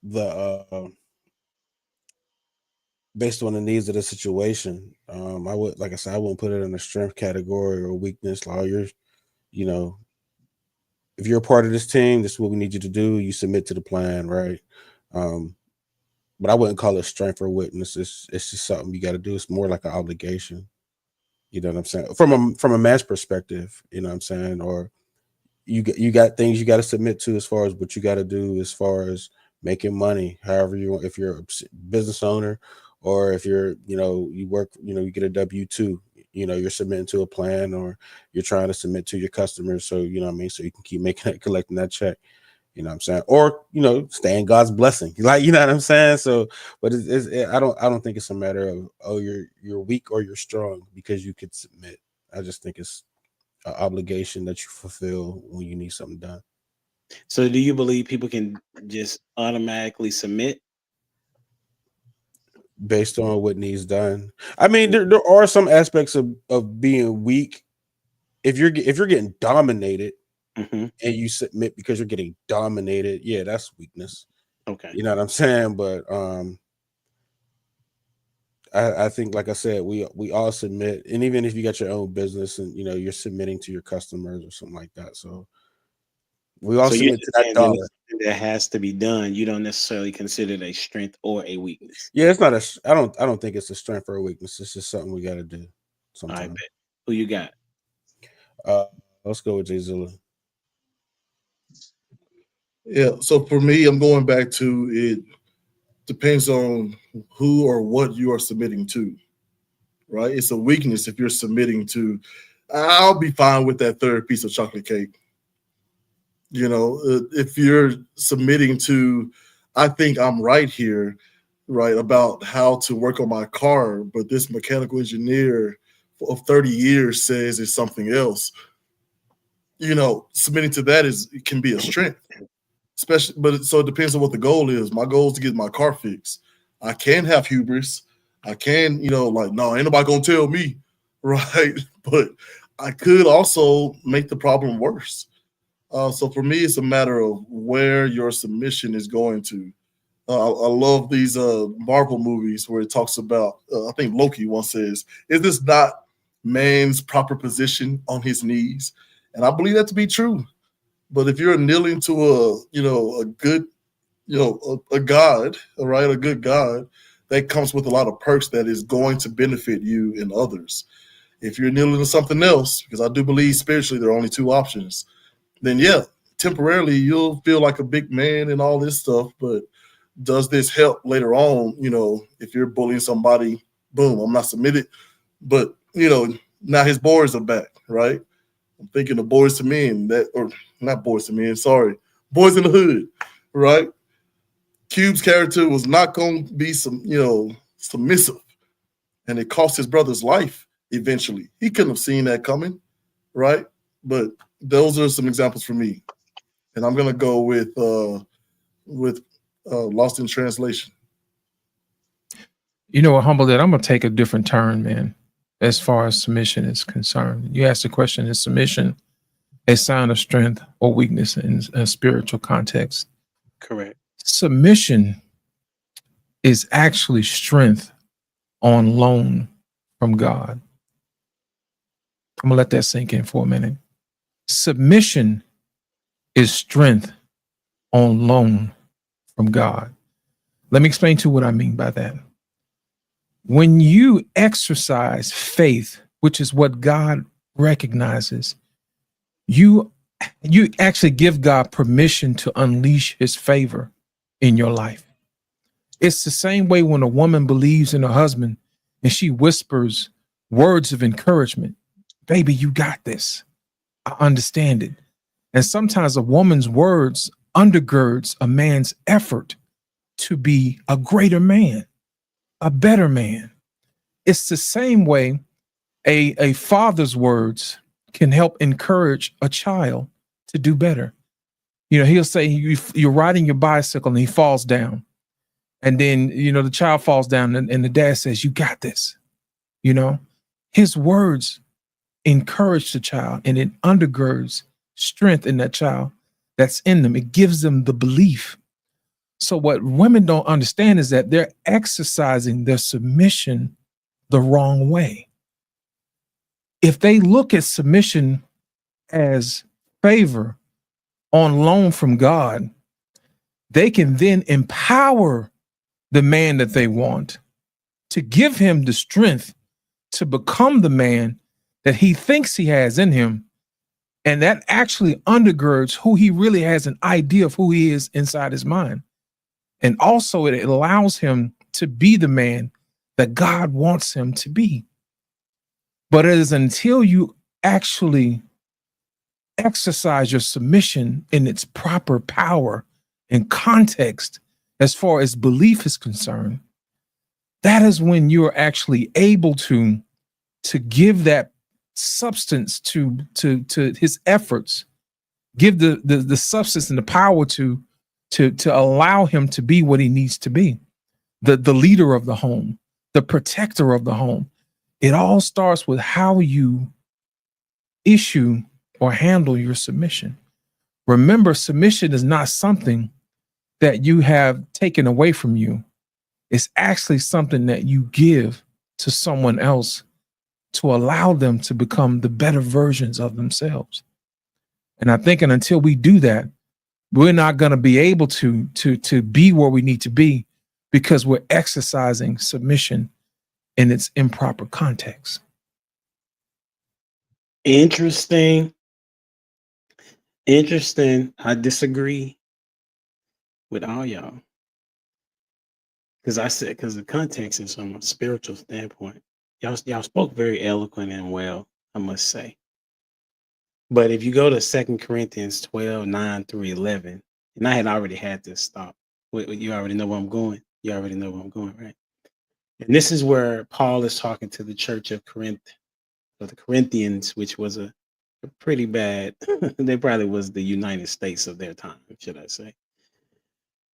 the needs of the situation. I would, like I said, I wouldn't put it in the strength category or weakness. Like you know, if you're a part of this team, this is what we need you to do. You submit to the plan, right? But I wouldn't call it strength or weakness. It's just something you got to do. It's more like an obligation. You know what I'm saying? From a man's perspective, you know what I'm saying? Or you got things you got to submit to as far as what you got to do as far as making money. However you want, if you're a business owner, or if you're, you work, you get a W-2, you're submitting to a plan, or you're trying to submit to your customers. So, you know what I mean? So you can keep collecting that check. You know what I'm saying? Or, stay in God's blessing. Like, you know what I'm saying? So, but I don't think it's a matter of, oh, you're weak or you're strong because you could submit. I just think it's an obligation that you fulfill when you need something done. So do you believe people can just automatically submit based on what needs done? I mean, there are some aspects of being weak. If you're getting dominated, mm-hmm. and you submit because you're getting dominated, yeah, that's weakness. Okay. You know what I'm saying? But I think, like I said, we all submit, and even if you got your own business and you're submitting to your customers or something like that, so we all submit to that dollar. That has to be done. You don't necessarily consider it a strength or a weakness. Yeah, it's not I don't think it's a strength or a weakness. It's just something we got to do sometimes. I bet. Who you got? Let's go with J-ZILLA. Yeah, so for me, I'm going back to it depends on who or what you are submitting to, right? It's a weakness if you're submitting to, I'll be fine with that third piece of chocolate cake. If you're submitting to, I think I'm right here, right, about how to work on my car, but this mechanical engineer of 30 years says it's something else. Submitting to that it can be a strength. Especially, but so it depends on what the goal is. My goal is to get my car fixed. I can have hubris. I can, no, ain't nobody gonna tell me, right? But I could also make the problem worse. So for me, it's a matter of where your submission is going to. I love these Marvel movies where it talks about, I think Loki once says, is this not man's proper position on his knees? And I believe that to be true. But if you're kneeling to a good, a God, all right, a good God, that comes with a lot of perks that is going to benefit you and others. If you're kneeling to something else, because I do believe spiritually there are only two options, then yeah, temporarily you'll feel like a big man and all this stuff. But does this help later on? If you're bullying somebody, boom, I'm not submitted. But now his boys are back, right? I'm thinking of Boys to Men, or not Boys to Men, sorry, Boys in the Hood, right? Cube's character was not going to be submissive, and it cost his brother's life eventually. He couldn't have seen that coming, right? But those are some examples for me, and I'm gonna go with Lost in Translation. Humble, that I'm gonna take a different turn, man. As far as submission is concerned, you asked the question: is submission a sign of strength or weakness in a spiritual context? Correct. Submission is actually strength on loan from God. I'm gonna let that sink in for a minute. Submission is strength on loan from God. Let me explain to you what I mean by that. When you exercise faith, which is what God recognizes, you actually give God permission to unleash his favor in your life. It's the same way when a woman believes in her husband and she whispers words of encouragement. Baby, you got this. I understand it. And sometimes a woman's words undergirds a man's effort to be a greater man, a better man. It's the same way A father's words can help encourage a child to do better. You know, he'll say you're riding your bicycle and he falls down. And then, you know, the child falls down and the dad says, you got this. You know, his words encourage the child and it undergirds strength in that child that's in them. It gives them the belief. So what women don't understand is that they're exercising their submission the wrong way. If they look at submission as favor on loan from God, they can then empower the man that they want to give him the strength to become the man that he thinks he has in him. And that actually undergirds who he really has an idea of who he is inside his mind. And also it allows him to be the man that God wants him to be. But it is until you actually exercise your submission in its proper power and context, as far as belief is concerned, that is when you're actually able to give that substance to his efforts, give the substance and the power to allow him to be what he needs to be, the leader of the home, the protector of the home. It all starts with how you issue or handle your submission. Remember, submission is not something that you have taken away from you. It's actually something that you give to someone else to allow them to become the better versions of themselves. And I think, and until we do that, we're not going to be able to be where we need to be, because we're exercising submission in its improper context. Interesting. I disagree with all y'all. Because the context is from a spiritual standpoint. Y'all spoke very eloquent and well, I must say. But if you go to 2 Corinthians 12, 9 through 11, and I had already had this stop. You already know where I'm going. You already know where I'm going, right? And this is where Paul is talking to the church of Corinth, or the Corinthians, which was a pretty bad, they probably was the United States of their time, should I say.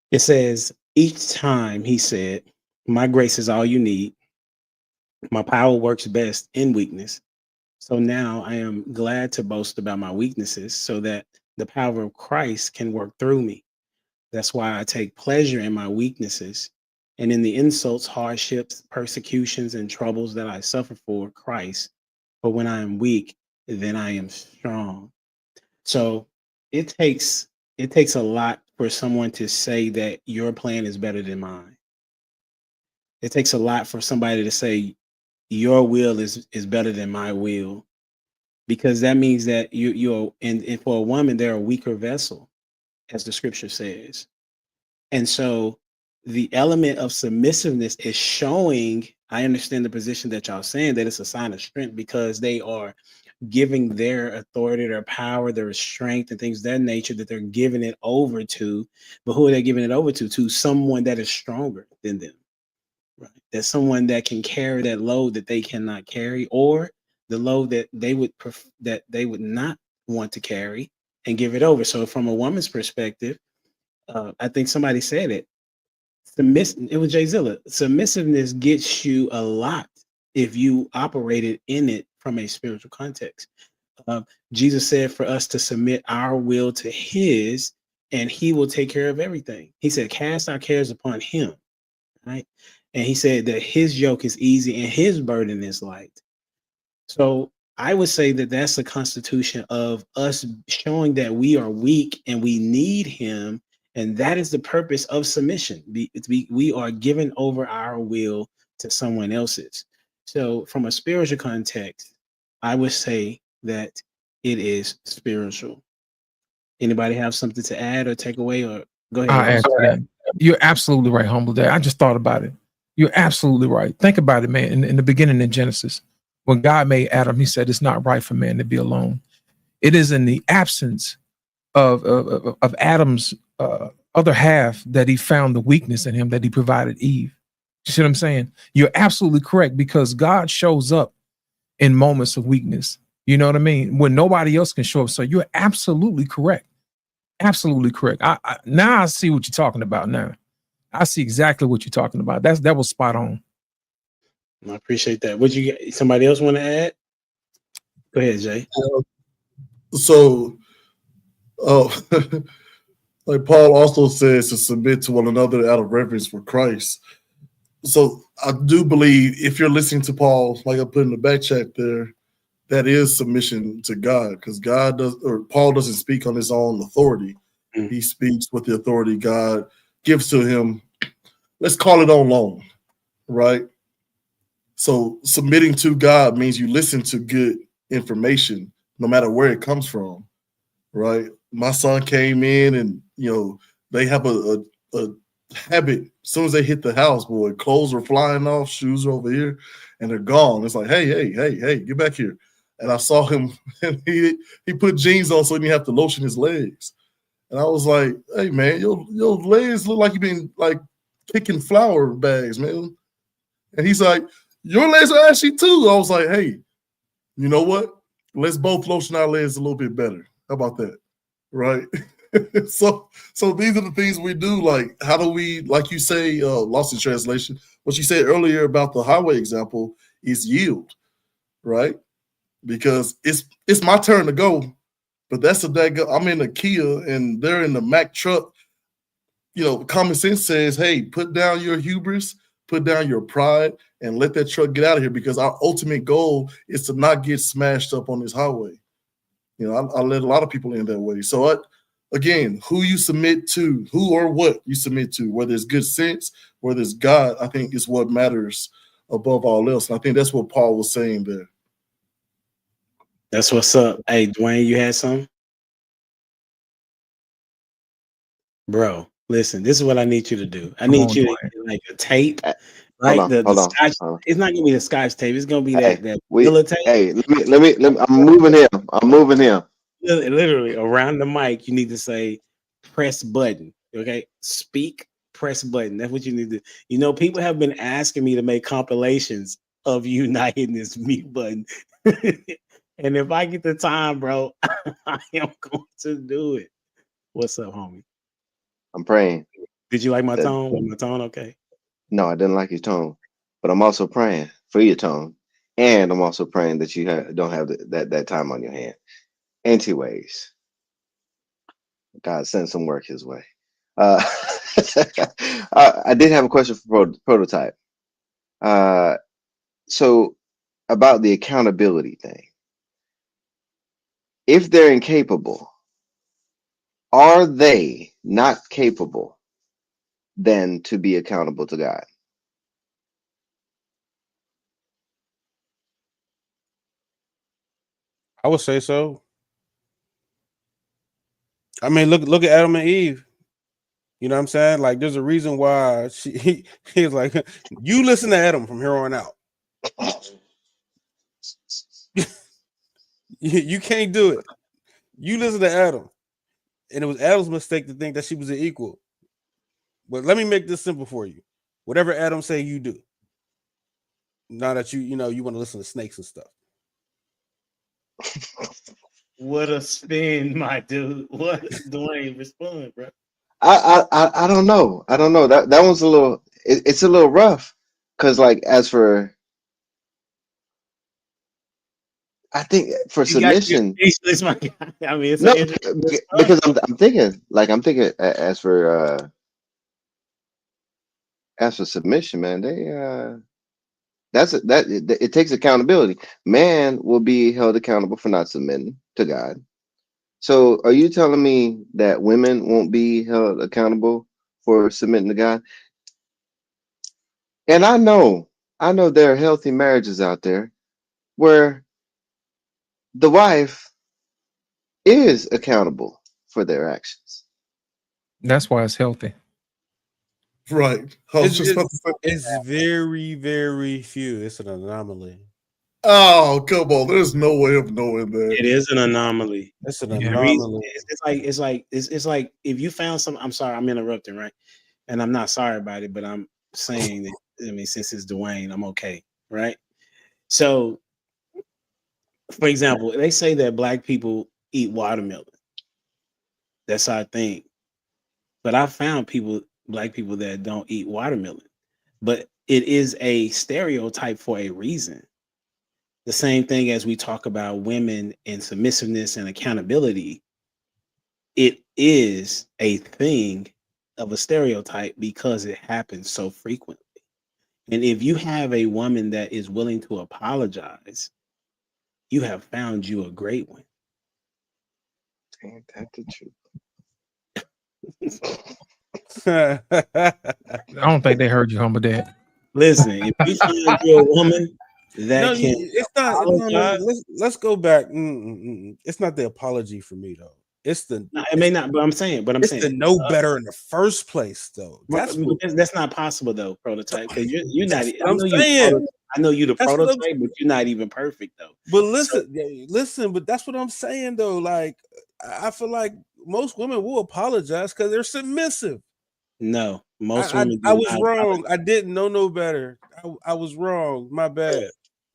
It says, each time he said, my grace is all you need. My power works best in weakness. So now I am glad to boast about my weaknesses so that the power of Christ can work through me. That's why I take pleasure in my weaknesses and in the insults, hardships, persecutions, and troubles that I suffer for Christ. But when I am weak, then I am strong. So it takes a lot for someone to say that your plan is better than mine. It takes a lot for somebody to say your will is better than my will, because that means that you're and for a woman, they're a weaker vessel, as the scripture says. And so the element of submissiveness is showing, I understand the position that y'all saying, that it's a sign of strength, because they are giving their authority, their power, their strength, and things of that nature, that they're giving it over to. But who are they giving it over to? To someone that is stronger than them, right? That's someone that can carry that load that they cannot carry, or the load that they would not want to carry, and give it over. So from a woman's perspective, I think somebody said it. It was J-ZILLA. Submissiveness gets you a lot if you operated in it from a spiritual context. Jesus said for us to submit our will to his, and he will take care of everything. He said, cast our cares upon him, right? And he said that his yoke is easy and his burden is light. So I would say that that's the constitution of us showing that we are weak and we need him. And that is the purpose of submission. We are giving over our will to someone else's. So from a spiritual context, I would say that it is spiritual. Anybody have something to add or take away, or go ahead? I add to that. You're absolutely right, Humble Dad. I just thought about it. You're absolutely right. Think about it, man. In the beginning in Genesis, when God made Adam, he said it's not right for man to be alone. It is in the absence of Adam's other half that he found the weakness in him, that he provided Eve. You see what I'm saying? You're absolutely correct, because God shows up in moments of weakness. You know what I mean? When nobody else can show up. So you're absolutely correct. Absolutely correct. Now I see what you're talking about. Now I see exactly what you're talking about. That was spot on. I appreciate that. Would you get somebody else want to add? Go ahead, Jay. So, like Paul also says to submit to one another out of reverence for Christ. So I do believe if you're listening to Paul, like I put in the back chat there, that is submission to God, because God does, or Paul doesn't speak on his own authority. Mm. He speaks with the authority God gives to him. Let's call it on loan, right? So submitting to God means you listen to good information, no matter where it comes from, right? My son came in, and they have a habit. As soon as they hit the house, boy, clothes are flying off, shoes are over here, and they're gone. It's like, hey, get back here. And I saw him, and he put jeans on so he didn't have to lotion his legs. And I was like, hey man, your legs look like you've been like kicking flour bags, man. And he's like, your legs are ashy too. I was like, hey, you know what? Let's both lotion our legs a little bit better. How about that? Right? So these are the things we do. Like, how do we, like you say, lost in translation, what you said earlier about the highway example is yield, right? Because it's my turn to go, but that's I'm in a Kia and they're in the Mack truck. Common sense says, hey, put down your hubris, put down your pride, and let that truck get out of here, because our ultimate goal is to not get smashed up on this highway. I let a lot of people in that way. So again, who you submit to, who or what you submit to, whether it's good sense, whether it's God, I think is what matters above all else. And I think that's what Paul was saying there. That's what's up. Hey, Dwayne, you had something? Bro, listen, this is what I need you to do. I need you to get like a tape, right? Hold on, Scotch. hold on. It's not gonna be the Scotch tape. It's gonna be that we, tape. hey, let me. I'm moving him. Literally around the mic, you need to say press button. Okay, speak, press button. That's what you need to. People have been asking me to make compilations of you not hitting this mute button. And if I get the time, bro, I am going to do it. What's up, homie? I'm praying. Did you like my tone? Was my tone okay? No, I didn't like your tone, but I'm also praying for your tone, and I'm also praying that you don't have that time on your hand. Anyways, God send some work his way. I did have a question for Prototype. So about the accountability thing. If they're incapable, are they not capable then to be accountable to God? I would say so. I mean, look at Adam and Eve. You know what I'm saying? Like, there's a reason why he's like, you listen to Adam from here on out. You can't do it. You listen to Adam. And it was Adam's mistake to think that she was an equal. But let me make this simple for you. Whatever Adam say, you do. Now that you want to listen to snakes and stuff. What a spin, my dude. What Dwayne respond, bro? I don't know. That one's a little. It's a little rough because, like, as for, I think for submission. It's my guy. I mean, it's No, because I'm thinking as for submission, man. It takes accountability. Man will be held accountable for not submitting to God. So are you telling me that women won't be held accountable for submitting to God? And I know there are healthy marriages out there where the wife is accountable for their actions. That's why it's healthy. Right. It's very, very few. It's an anomaly. Oh, come on. There's no way of knowing that. it is an anomaly. It's an The anomaly. reason it's like if you found some. I'm sorry, I'm interrupting, right? And I'm not sorry about it, but I'm saying that. I mean, since it's Dwayne, I'm okay, right? So For example, they say that black people eat watermelon. That's our thing. But I found black people that don't eat watermelon. But it is a stereotype for a reason. The same thing as we talk about women and submissiveness and accountability. It is a thing of a stereotype because it happens so frequently. And if you have a woman that is willing to apologize, you have found you a great one. Ain't that the truth? I don't think they heard you, humble dad. Listen, if you find you a woman that No, can it's not. No, apologize, let's go back. It's not the apology for me though. It's the no, it may not, but I'm saying, it's the know better in the first place though. That's what, that's not possible though, prototype. Because you're not. that's what I'm saying. I know you the That's what I'm- prototype, but you're not even perfect though. But listen. But that's what I'm saying though. Like I feel like most women will apologize because they're submissive. No, most I women. was wrong. I didn't know no better. I was wrong. My bad.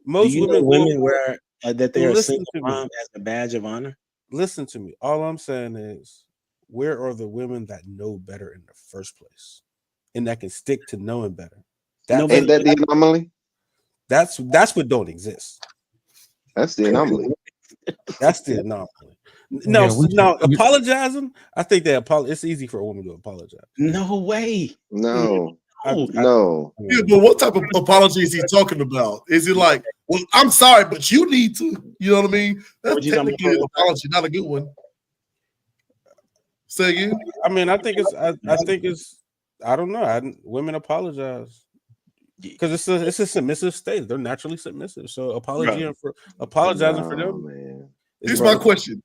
Most Do you know women women will. wear that they're a Listen single to me. mom as a badge of honor? Listen to me. All I'm saying is, where are the women that know better in the first place, and that can stick to knowing better? Ain't that the anomaly? That's what don't exist. That's the anomaly. That's the anomaly. No, apologizing. I think that it's easy for a woman to apologize. No way. No. No. Yeah, but what type of apology is he talking about? Is it like, well, I'm sorry, but you need to? You know what I mean? That's technically an apology, not a good one. Say again? I mean, I think it's. I don't know. Women apologize because it's a submissive state. They're naturally submissive. So apologizing for them. Man. Here's my question: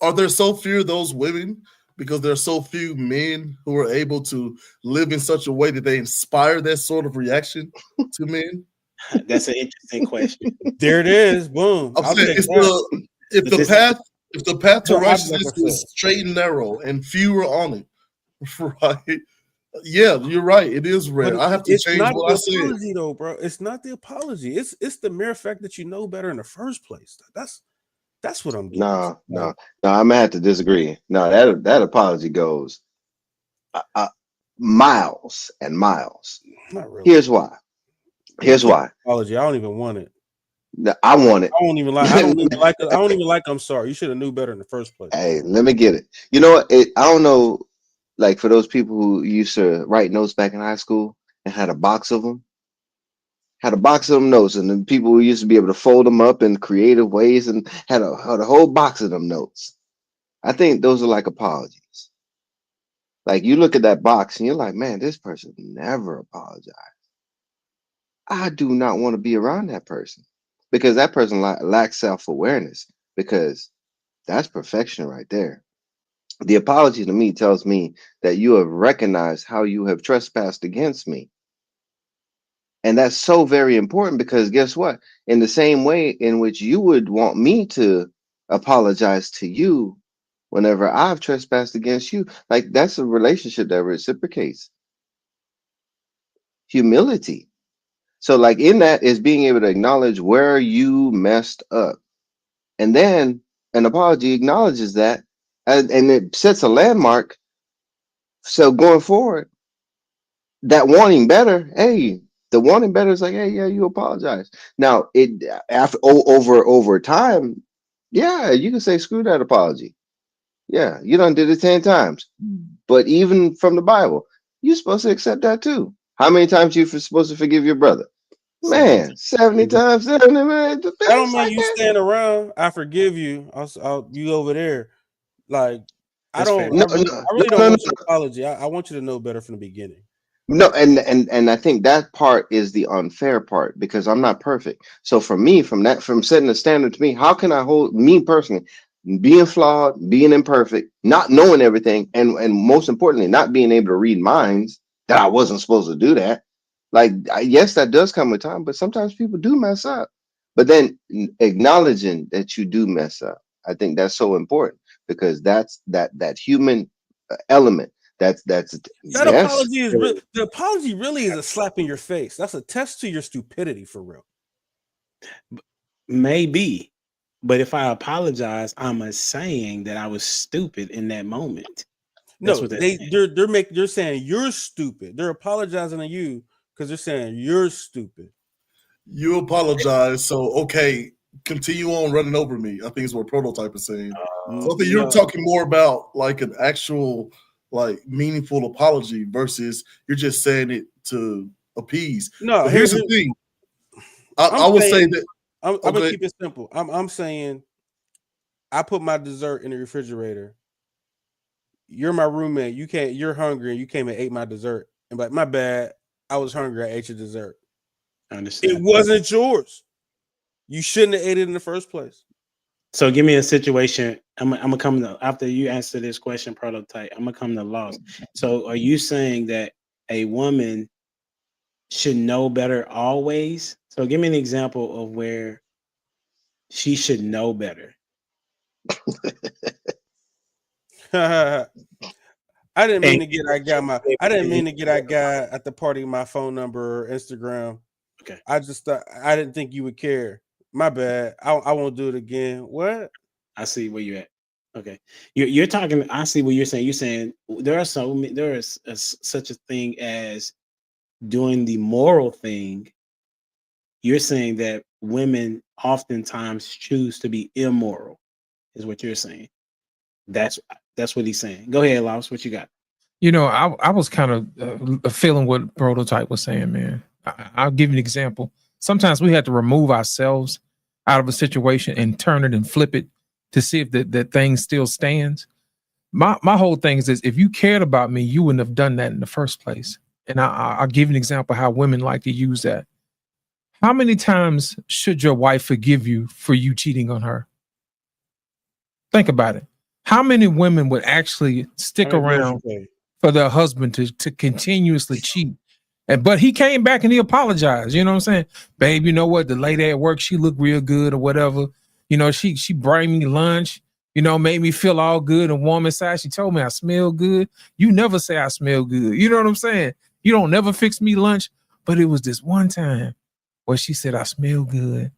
are there so few of those women because there are so few men who are able to live in such a way that they inspire that sort of reaction to men? That's an interesting question. There it is. Boom. I'm saying if the path to righteousness is straight and narrow and few are on it, right? Yeah, you're right. It is rare. I have to change what I said. Apology, though, bro. It's not the apology. It's the mere fact that you know better in the first place. That's what I'm getting. No. I'm gonna have to disagree. No, that apology goes miles and miles. Not really. Here's why. Apology. I don't even want it. No, I want it. I don't even like. I don't even like. I'm sorry. You should have knew better in the first place. Hey, let me get it. You know what? I don't know. Like for those people who used to write notes back in high school and had a box of them. Had a box of them notes, and then people who used to be able to fold them up in creative ways and had a whole box of them notes. I think those are like apologies. Like you look at that box and you're like, man, this person never apologized. I do not want to be around that person because that person lacks self-awareness, because that's perfection right there. The apology to me tells me that you have recognized how you have trespassed against me. And that's so very important because guess what? In the same way in which you would want me to apologize to you whenever I've trespassed against you, like that's a relationship that reciprocates. Humility. So like in that is being able to acknowledge where you messed up. And then an apology acknowledges that and it sets a landmark. So going forward, that wanting better, hey, the wanting better is like, hey, yeah, you apologize. Now it after over time, yeah, you can say screw that apology. Yeah, you done did it 10 times. But even from the Bible, you're supposed to accept that too. How many times you supposed to forgive your brother? Man, 70 times 70, man. I don't mean you stand around. I forgive you. I'll you over there. Like I don't. I really don't want your apology. I want you to know better from the beginning. No, and I think that part is the unfair part because I'm not perfect. So for me, from setting the standard to me, how can I hold me personally, being flawed, being imperfect, not knowing everything, and most importantly, not being able to read minds, that I wasn't supposed to do that. Like, yes, that does come with time, but sometimes people do mess up. But then acknowledging that you do mess up, I think that's so important because that's that human element. That yes. Apology is the apology really is a slap in your face. That's a test to your stupidity for real. Maybe, but if I apologize, I'm saying that I was stupid in that moment. That's No, what they're saying you're stupid. They're apologizing to you because they're saying you're stupid. You apologize, so okay, continue on running over me. I think is what Prototype is saying. So I think you're No. talking more about like an actual, like meaningful apology versus you're just saying it to appease. No, But here's the thing. I I'm would say saying- that I'm Okay. gonna keep it simple. I'm saying I put my dessert in the refrigerator. You're my roommate. You're hungry and you came and ate my dessert. And like, my bad. I was hungry. I ate your dessert. I understand. It wasn't yours. You shouldn't have ate it in the first place. So give me a situation. I'm gonna come to, after you answer this question, Prototype. I'm gonna come to loss. So are you saying that a woman should know better always? So give me an example of where she should know better. I didn't mean to get that guy at the party my phone number or Instagram. Okay. I just thought I didn't think you would care. My bad. I won't do it again. What? I see where you're at. Okay, you're talking. I see what you're saying. You're saying there is such a thing as doing the moral thing. You're saying that women oftentimes choose to be immoral, is what you're saying. That's what he's saying. Go ahead, Laos. What you got? You know, I was kind of feeling what Prototype was saying, man. I'll give you an example. Sometimes we have to remove ourselves out of a situation and turn it and flip it to see if that thing still stands. My whole thing is this: if you cared about me, you wouldn't have done that in the first place. And I'll give you an example how women like to use that. How many times should your wife forgive you for you cheating on her? Think about it. How many women would actually stick around for their husband to continuously cheat? But he came back and he apologized. You know what I'm saying? Babe, you know what? The lady at work, she looked real good or whatever. You know, she brought me lunch, you know, made me feel all good and warm inside. She told me I smell good. You never say I smell good. You know what I'm saying? You don't never fix me lunch. But it was this one time where she said I smell good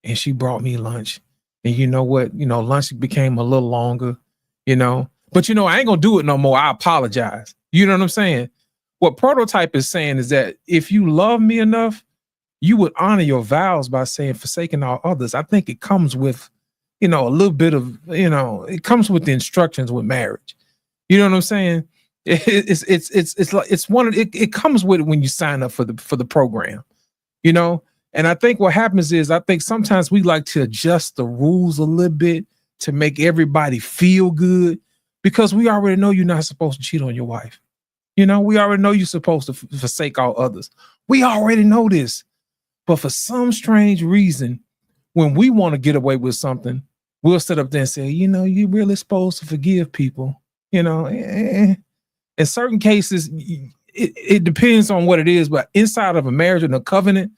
and she brought me lunch. And you know what? You know, lunch became a little longer, you know. But, you know, I ain't going to do it no more. I apologize. You know what I'm saying? What Prototype is saying is that if you love me enough, you would honor your vows by saying forsaking all others. I think it comes with, you know, a little bit of, you know, it comes with the instructions with marriage. You know what I'm saying? It's like it's one of it comes with it when you sign up for the program, you know. And I think what happens is I think sometimes we like to adjust the rules a little bit to make everybody feel good because we already know you're not supposed to cheat on your wife. You know, we already know you're supposed to forsake all others. We already know this. But for some strange reason, when we want to get away with something, we'll sit up there and say, you know, you're really supposed to forgive people. You know, in certain cases, it depends on what it is. But inside of a marriage and a covenant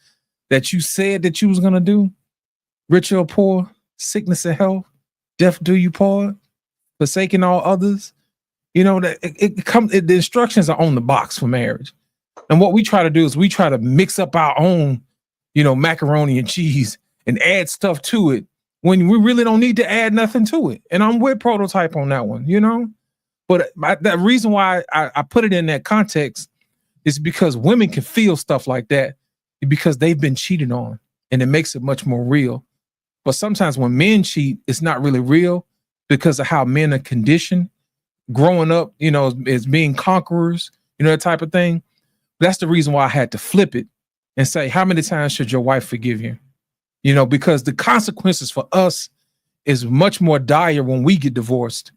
that you said that you was going to do, rich or poor, sickness or health, death do you part, forsaking all others, you know, that the instructions are on the box for marriage. And what we try to do is we try to mix up our own, you know, macaroni and cheese and add stuff to it when we really don't need to add nothing to it. And I'm with Prototype on that one, you know. But the reason why I put it in that context is because women can feel stuff like that because they've been cheated on, and it makes it much more real. But sometimes when men cheat, it's not really real because of how men are conditioned growing up, you know, as being conquerors, you know, that type of thing. That's the reason why I had to flip it and say, how many times should your wife forgive you? You know, because the consequences for us is much more dire when we get divorced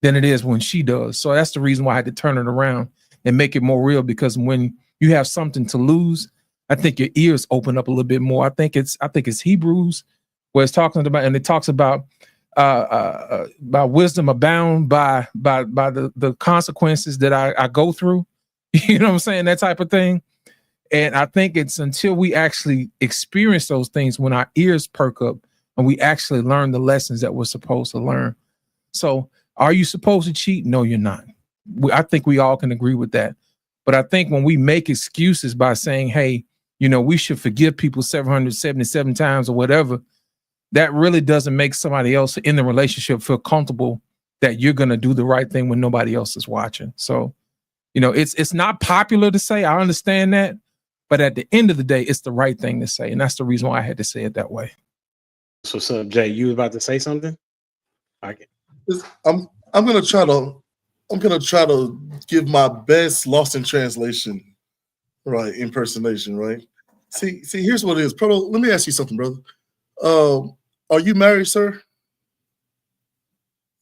than it is when she does. So that's the reason why I had to turn it around and make it more real, because when you have something to lose, I think your ears open up a little bit more. I think it's Hebrews where it's talking about, and it talks about wisdom abound by the consequences that I go through. You know what I'm saying? That type of thing. And I think it's until we actually experience those things when our ears perk up and we actually learn the lessons that we're supposed to learn. So are you supposed to cheat? No, you're not. I think we all can agree with that. But I think when we make excuses by saying, hey, you know, we should forgive people 777 times or whatever, that really doesn't make somebody else in the relationship feel comfortable that you're going to do the right thing when nobody else is watching. So, you know, it's not popular to say, I understand that, but at the end of the day, it's the right thing to say. And that's the reason why I had to say it that way. So, Jay, you was about to say something? I'm gonna try to give my best Lost in Translation, right, impersonation, right? See, here's what it is. Proto, let me ask you something, brother. Are you married, sir?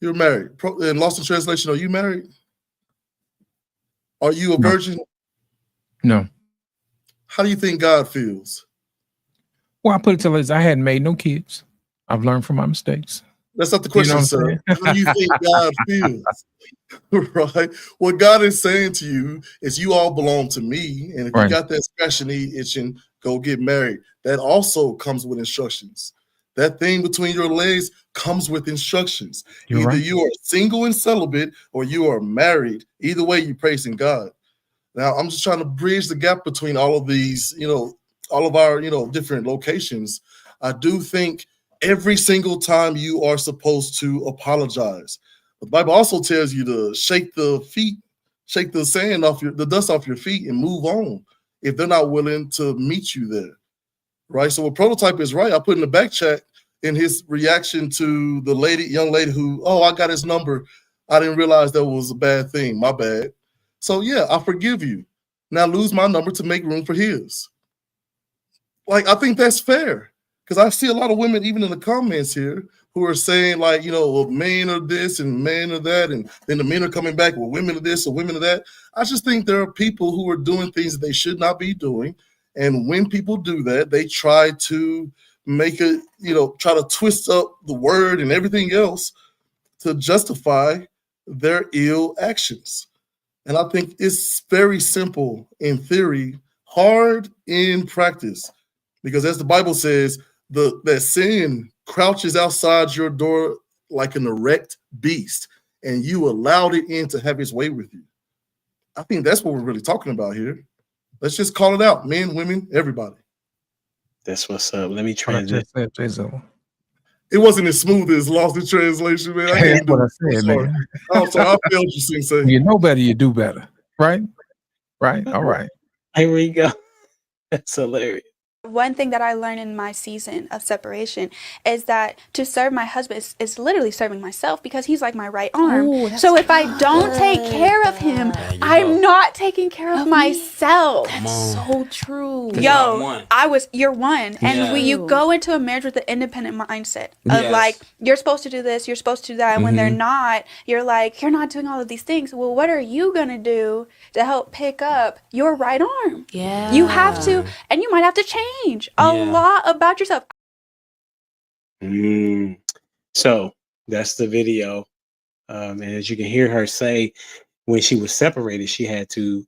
You're married. In Lost in Translation, are you married? Are you a virgin? No. How do you think God feels? Well, I put it to this: I hadn't made no kids. I've learned from my mistakes. That's not the question, sir. How do you think God feels? Right? What God is saying to you is you all belong to me. And if you got that scratching itching, go get married. That also comes with instructions. That thing between your legs comes with instructions. Either you are single and celibate or you are married. Either way, you're praising God. Now, I'm just trying to bridge the gap between all of these, all of our, different locations. I do think every single time you are supposed to apologize. The Bible also tells you to shake the sand off the dust off your feet and move on if they're not willing to meet you there. Right. So what Prototype is right. I put in the back chat in his reaction to the young lady who, I got his number. I didn't realize that was a bad thing. My bad. So yeah, I forgive you. Now lose my number to make room for his. Like, I think that's fair. Because I see a lot of women, even in the comments here, who are saying, like, well, men are this and men are that, and then the men are coming back, well, women are this or women are that. I just think there are people who are doing things that they should not be doing. And when people do that, they try to make it, try to twist up the word and everything else to justify their ill actions. And I think it's very simple in theory, hard in practice. Because as the Bible says, that sin crouches outside your door like an erect beast, and you allowed it in to have its way with you. I think that's what we're really talking about here. Let's just call it out, men, women, everybody. That's what's up. Let me translate. It wasn't as smooth as Lost in Translation, man. I can't do it. Man. I'm sorry, I failed you, Sensei. You know better, you do better, right? Right. All right. Here we go. That's hilarious. One thing that I learned in my season of separation is that to serve my husband is literally serving myself, because he's like my right arm. Ooh, so if I don't take care of him, I'm not taking care of myself. That's so true. Yo, you're one. And you go into a marriage with an independent mindset of like, you're supposed to do this, you're supposed to do that. And when they're not, you're like, you're not doing all of these things. Well, what are you going to do to help pick up your right arm? Yeah. You have to, and you might have to change a lot about yourself. So that's the video. And as you can hear her say, when she was separated, she had to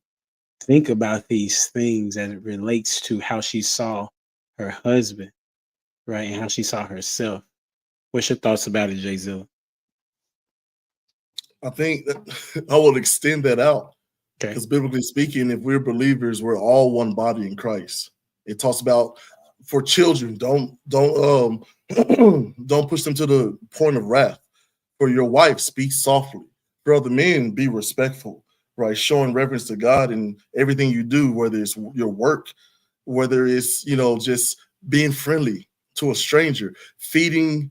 think about these things as it relates to how she saw her husband, right? And how she saw herself. What's your thoughts about it, J-ZILLA? I think that I will extend that out. Because biblically speaking, if we're believers, we're all one body in Christ. It talks about for children, don't push them to the point of wrath. For your wife, speak softly. For other men, be respectful, right? Showing reverence to God in everything you do, whether it's your work, whether it's, just being friendly to a stranger, feeding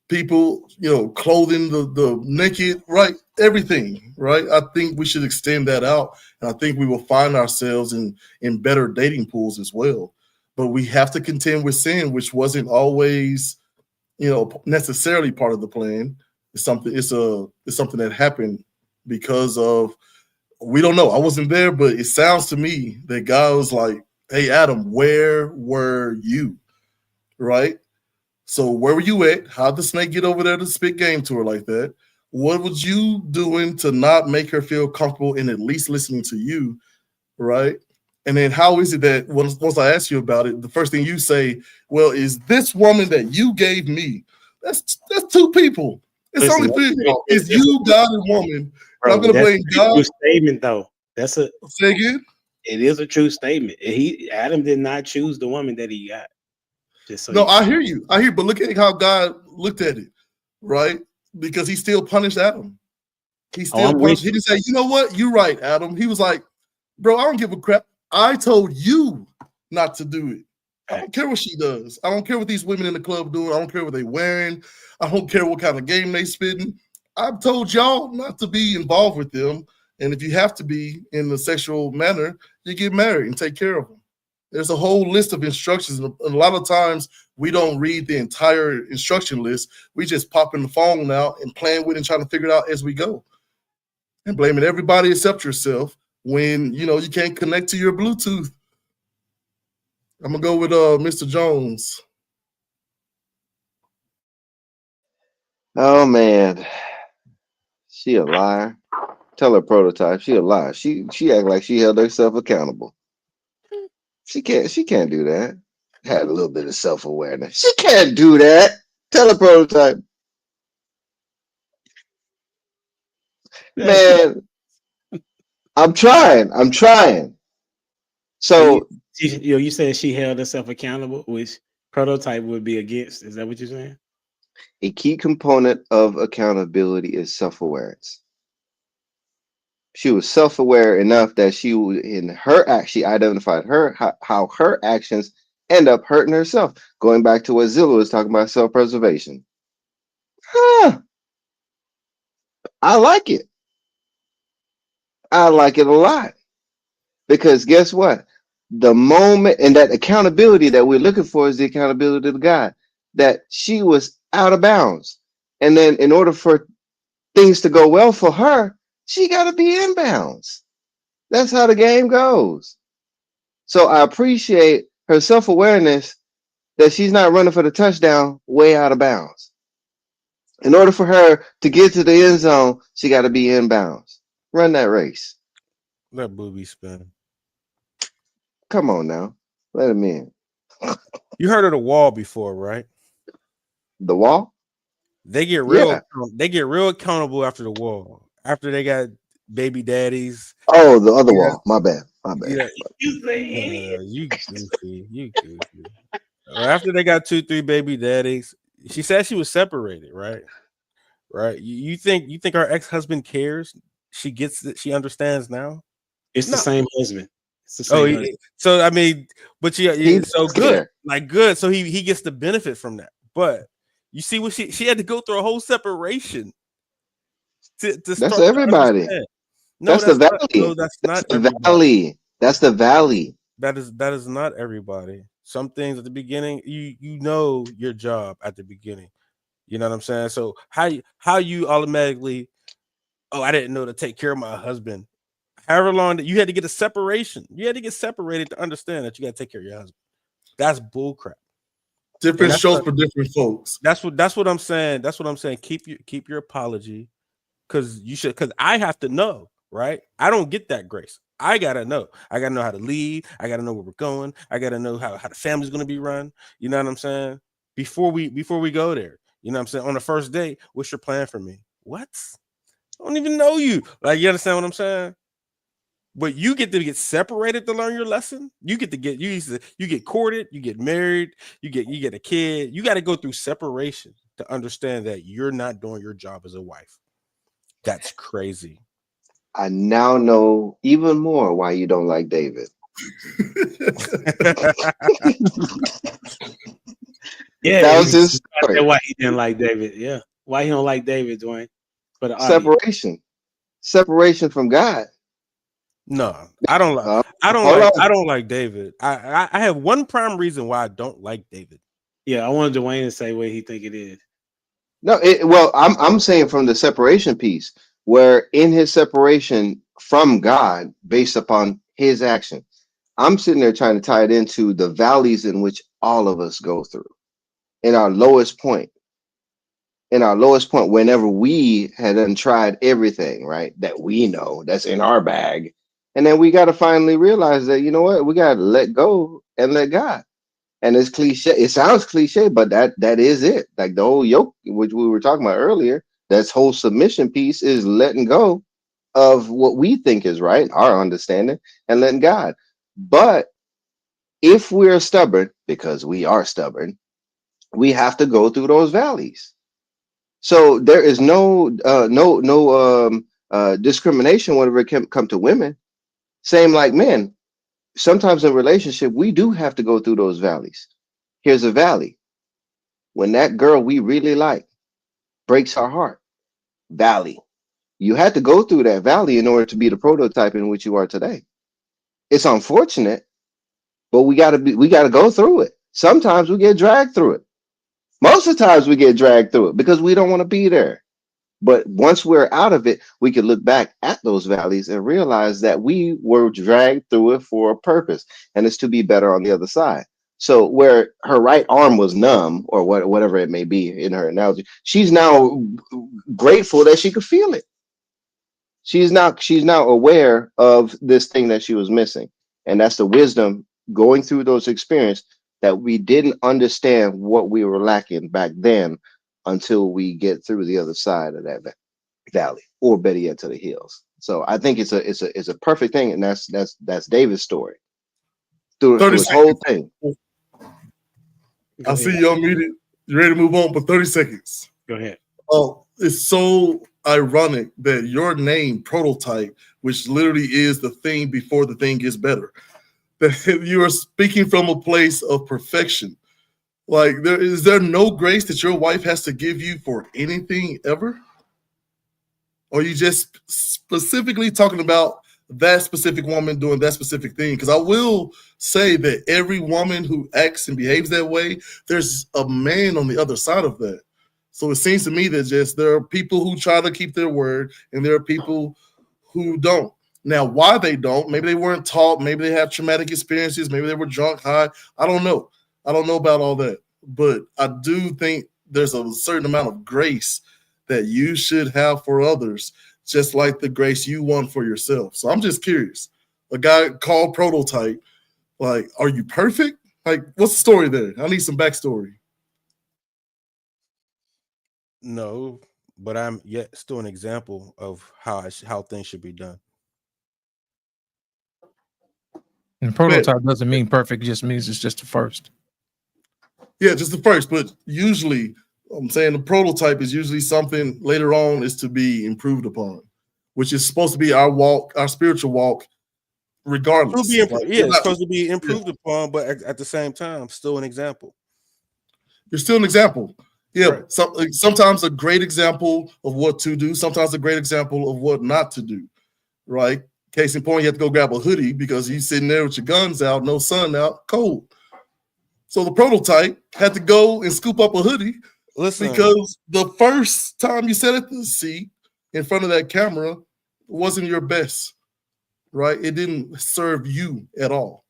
people, clothing the naked, right? Everything, right? I think we should extend that out. And I think we will find ourselves in better dating pools as well. But we have to contend with sin, which wasn't always, necessarily part of the plan. It's something that happened because of, we don't know. I wasn't there, but it sounds to me that God was like, hey, Adam, where were you? Right? So where were you at? How'd the snake get over there to spit game to her like that? What was you doing to not make her feel comfortable in at least listening to you, right? And then how is it that once I ask you about it, the first thing you say, well, is this woman that you gave me? That's two people. It's only three. It's you, God, and woman. Bro, I'm going to blame God. True statement, though. Say again? It is a true statement. Adam did not choose the woman that he got. Just so No, I hear you. But look at how God looked at it, right? Because he still punished Adam. He still punished. He didn't say, you know what? You're right, Adam. He was like, bro, I don't give a crap. I told you not to do it. I don't care what she does. I don't care what these women in the club doing. I don't care what they wearing. I don't care what kind of game they spitting. I've told y'all not to be involved with them. And if you have to be in a sexual manner, you get married and take care of them. There's a whole list of instructions. And a lot of times we don't read the entire instruction list. We just pop in the phone out and playing with it and trying to figure it out as we go. And blaming everybody except yourself when, you know, you can't connect to your Bluetooth. I'm going to go with Mr. Jones. Oh, man. She a liar. Tell her Prototype. She a liar. She act like she held herself accountable. She can't do that. Had a little bit of self-awareness. She can't do that. Tell her Prototype. Man, I'm trying. So you said she held herself accountable, which Prototype would be against. Is that what you're saying? a key component of accountability is self-awareness. She was self-aware enough that she identified how her actions end up hurting herself. Going back to what Zilla was talking about, self-preservation. I like it. I like it a lot. Because guess what? The moment and that accountability that we're looking for is the accountability of God. That she was out of bounds. And then in order for things to go well for her, she got to be in bounds. That's how the game goes. So I appreciate her self-awareness that she's not running for the touchdown way out of bounds. In order for her to get to the end zone, she got to be in bounds. Run that race. Let booby spin. Come on now. Let him in. You heard of the wall before, right? The wall? They get real accountable after the wall. After they got baby daddies. Oh, the other wall. My bad. Yeah. You goofy. You goofy. After they got 2-3 baby daddies, she said she was separated, right? Right. You think her ex-husband cares? She gets it, she understands now. It's the same husband. It's the same husband. So I mean, but so good. Like good. So he gets the benefit from that. But you see what she had to go through a whole separation to that's everybody. That's the valley. That's not the valley. That's the valley. That is not everybody. Some things at the beginning, you know your job at the beginning. You know what I'm saying? So how you automatically, I didn't know to take care of my husband. However long that you had to get a separation. You had to get separated to understand that you got to take care of your husband. That's bullcrap. Different shows for different folks. That's what I'm saying. That's what I'm saying. Keep your apology. Because I have to know, right? I don't get that grace. I gotta know. I gotta know how to lead. I gotta know where we're going. I gotta know how the family's gonna be run. You know what I'm saying? Before we go there. You know what I'm saying? On the first date, what's your plan for me? What? I don't even know you. Like, you understand what I'm saying? But you get to get separated to learn your lesson. You get courted, you get married, you get a kid. You got to go through separation to understand that you're not doing your job as a wife. That's crazy. I now know even more why you don't like David. Yeah, that was his story. Why he didn't like David. Yeah, why he don't like David, Dwayne? For the separation from God. No, I don't like. I don't like David. I have one prime reason why I don't like David. Yeah, I wanted Dwayne to say what he think it is. No, I'm saying from the separation piece, where in his separation from God, based upon his action, I'm sitting there trying to tie it into the valleys in which all of us go through. In our lowest point, whenever we had tried everything, right, that we know that's in our bag, and then we got to finally realize that, you know what, we got to let go and let God. And it's cliche. It sounds cliche, but that is it. Like the whole yoke, which we were talking about earlier, that's whole submission piece is letting go of what we think is right, our understanding, and letting God. But if we're stubborn, because we are stubborn, we have to go through those valleys. So there is no discrimination whenever it come to women. Same like men. Sometimes in relationship, we do have to go through those valleys. Here's a valley. When that girl we really like breaks our heart, valley. You had to go through that valley in order to be the prototype in which you are today. It's unfortunate, but we gotta go through it. Sometimes we get dragged through it. Most of the times we get dragged through it because we don't want to be there. But once we're out of it, we can look back at those valleys and realize that we were dragged through it for a purpose, and it's to be better on the other side. So where her right arm was numb, or whatever it may be in her analogy, she's now grateful that she could feel it. She's now aware of this thing that she was missing, and that's the wisdom going through those experiences that we didn't understand what we were lacking back then until we get through the other side of that valley, or better yet, to the hills. So I think it's a perfect thing, and that's David's story through his whole thing. I see you're muted. You ready to move on? But 30 seconds. Go ahead. Oh, it's so ironic that your name, Prototype, which literally is the thing before the thing gets better, that you are speaking from a place of perfection. Like, is there no grace that your wife has to give you for anything ever? Or are you just specifically talking about that specific woman doing that specific thing? Because I will say that every woman who acts and behaves that way, there's a man on the other side of that. So it seems to me that there are people who try to keep their word, and there are people who don't. Now, why they don't, maybe they weren't taught, maybe they have traumatic experiences, maybe they were drunk, high. I don't know. I don't know about all that. But I do think there's a certain amount of grace that you should have for others, just like the grace you want for yourself. So I'm just curious. A guy called Prototype, like, are you perfect? Like, what's the story there? I need some backstory. No, but I'm yet still an example of how things should be done. And prototype doesn't mean perfect; it just means it's just the first. Yeah, just the first. But usually, I'm saying the prototype is usually something later on is to be improved upon, which is supposed to be our walk, our spiritual walk, regardless. It's supposed to be improved upon, but at the same time, still an example. You're still an example. Yeah, right. Sometimes a great example of what to do, sometimes a great example of what not to do, right? Case in point, you have to go grab a hoodie because you're sitting there with your guns out, no sun out, cold. So the prototype had to go and scoop up a hoodie. Listen, because the first time you sat at the seat in front of that camera wasn't your best, right? It didn't serve you at all.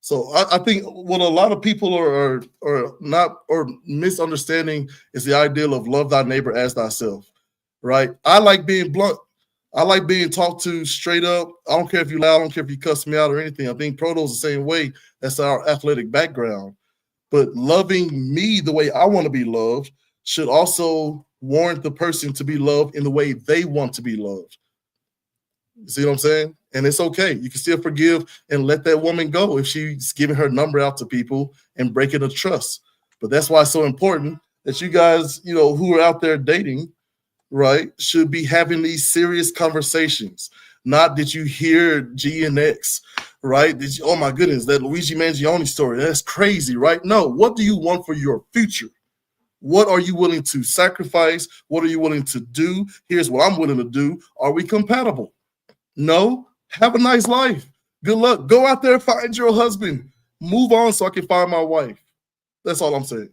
So I think what a lot of people are not or misunderstanding is the ideal of love thy neighbor as thyself, right? I like being blunt. I like being talked to straight up. I don't care if you loud. I don't care if you cuss me out or anything. I think Proto's the same way. That's our athletic background. But loving me the way I want to be loved should also warrant the person to be loved in the way they want to be loved. You see what I'm saying? And it's okay. You can still forgive and let that woman go if she's giving her number out to people and breaking a trust. But that's why it's so important that you guys, who are out there dating, right, should be having these serious conversations. Not that you hear G and X, right? Oh my goodness, that Luigi Mangione story, that's crazy, right? No, what do you want for your future? What are you willing to sacrifice? What are you willing to do? Here's what I'm willing to do. Are we compatible? No. Have a nice life. Good luck. Go out there, find your husband. Move on so I can find my wife. That's all I'm saying.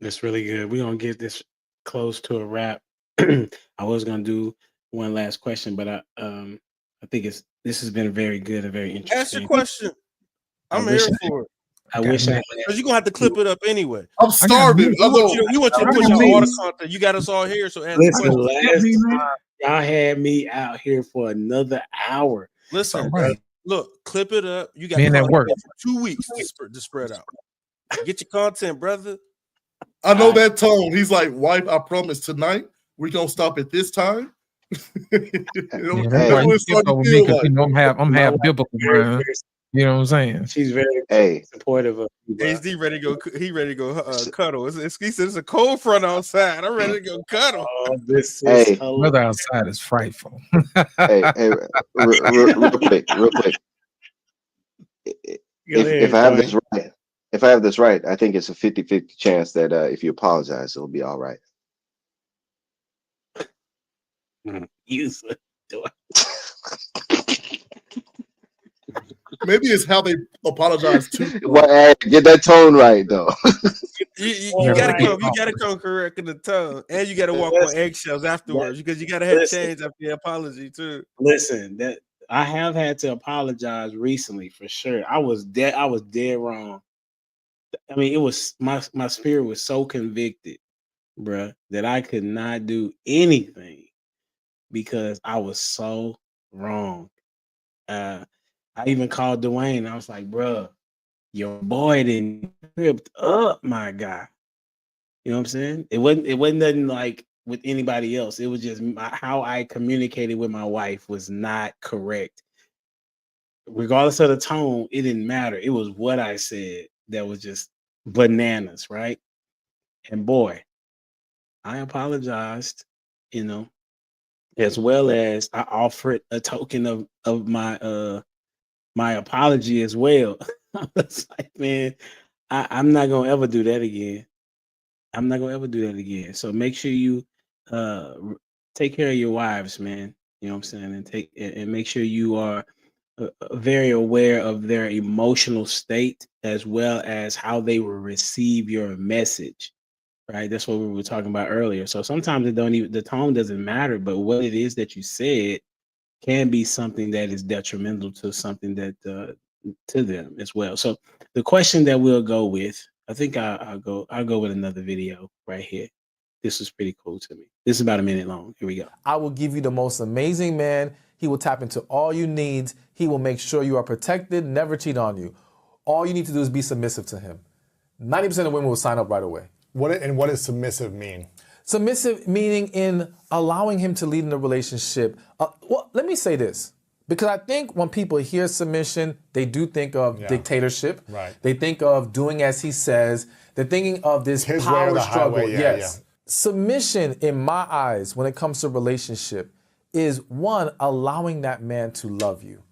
That's really good. We're going to get this close to a wrap. I was going to do one last question, but I think this has been very good and very interesting. Ask your question. I'm here for it. I wish I had. Because you're going to have to clip it up anyway. I'm starving. We want you to push out all the content. You got us all here, so ask the Listen, question. last time y'all had me out here for another hour. Listen, right. Look, clip it up. You got Man, that work. for 2 weeks to spread out. Get your content, brother. I know that tone. He's like, wife, I promise tonight we're going to stop at this time. I'm half biblical, man. You know what I'm saying? She's very Hey, supportive of you, bro. HD ready to go. He ready to go cuddle. He said it's a cold front outside. I'm ready to go cuddle. Oh, this is Hey. Weather hilarious. outside is frightful. hey, real quick. Go If ahead, I have Dwayne. this right, I think it's a 50-50 chance that if you apologize, it'll be all right. Useless. Maybe it's how they apologize to. Well, hey, get that tone right though. You gotta gotta be come. You gotta come correct in the tongue, and you gotta walk on eggshells afterwards because you gotta have change after the apology too. Listen, that I have had to apologize recently for sure. I was dead wrong. I mean, it was my spirit was so convicted, bruh, that I could not do anything because I was so wrong. I even called Dwayne. I was like, bruh, your boy didn't tripped up, my guy. You know what I'm saying? It wasn't nothing like with anybody else. It was just how I communicated with my wife was not correct. Regardless of the tone, it didn't matter. It was what I said that was just bananas, right? And boy, I apologized, you know, as well as I offered a token of my apology as well. I was like, man, I'm not gonna ever do that again. I'm not gonna ever do that again. So make sure you take care of your wives, man. You know what I'm saying, and make sure you are very aware of their emotional state as well as how they will receive your message. Right, that's what we were talking about earlier. So sometimes the tone doesn't matter, but what it is that you said can be something that is detrimental to something that to them as well. So the question that we'll go with, I think I'll go with another video right here. This is pretty cool to me. This is about a minute long. Here we go. I will give you the most amazing man. He will tap into all your needs. He will make sure you are protected, never cheat on you. All you need to do is be submissive to him. 90% of women will sign up right away. What does submissive mean? Submissive meaning in allowing him to lead in the relationship. Well, let me say this, because I think when people hear submission, they do think of dictatorship. Right. They think of doing as he says. They're thinking of this His way or power the struggle. highway, Yes. Submission, in my eyes, when it comes to relationship, is one, allowing that man to love you.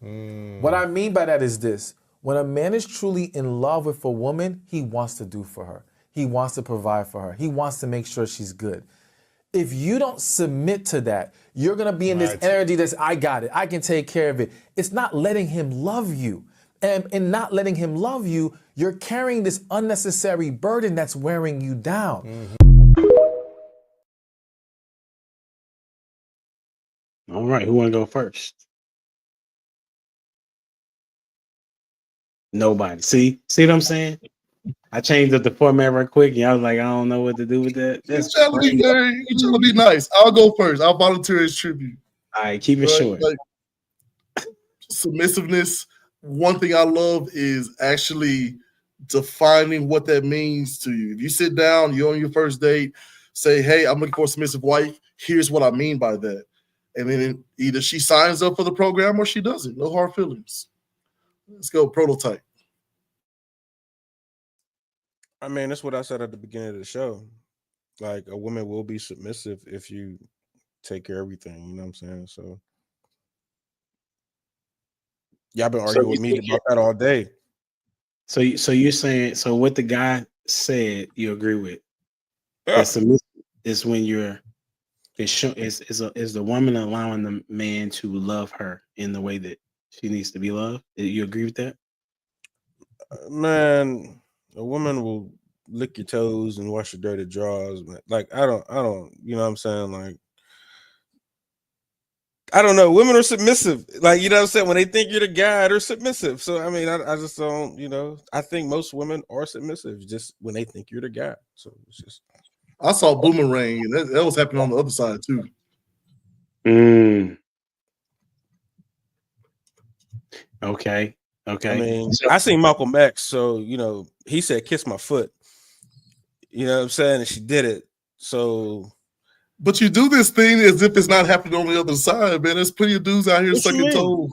What I mean by that is this. When a man is truly in love with a woman, he wants to do for her. He wants to provide for her. He wants to make sure she's good. If you don't submit to that, you're going to be in this energy that's, I got it. I can take care of it. It's not letting him love you. And in not letting him love you, you're carrying this unnecessary burden that's wearing you down. All right, who want to go first? Nobody. See what I'm saying? I changed up the format right quick, and I was like, I don't know what to do with that. You're trying to be nice. I'll go first. I'll volunteer as tribute. All right, keep it short. Like, submissiveness. One thing I love is actually defining what that means to you. If you sit down, you're on your first date, say, hey, I'm looking for a submissive wife. Here's what I mean by that. And then either she signs up for the program or she doesn't. No hard feelings. Let's go prototype. I mean, that's what I said at the beginning of the show. Like, a woman will be submissive if you take care of everything. You know what I'm saying? So, y'all been arguing with me about that all day. So you're saying, so what the guy said, you agree with? Yeah. That submissive is when is the woman allowing the man to love her in the way that she needs to be loved? You agree with that? Man, a woman will lick your toes and wash your dirty drawers. Like, I don't, you know what I'm saying? Like, I don't know. Women are submissive. Like, you know what I'm saying? When they think you're the guy, they're submissive. So, I mean, I just don't, you know, I think most women are submissive just when they think you're the guy. So it's just. I saw boomerang, and that was happening on the other side too. Okay. I mean, I seen Malcolm X, so you know, he said, "Kiss my foot." You know what I'm saying? And she did it. So, but you do this thing as if it's not happening on the other side, man. There's plenty of dudes out here sucking toes.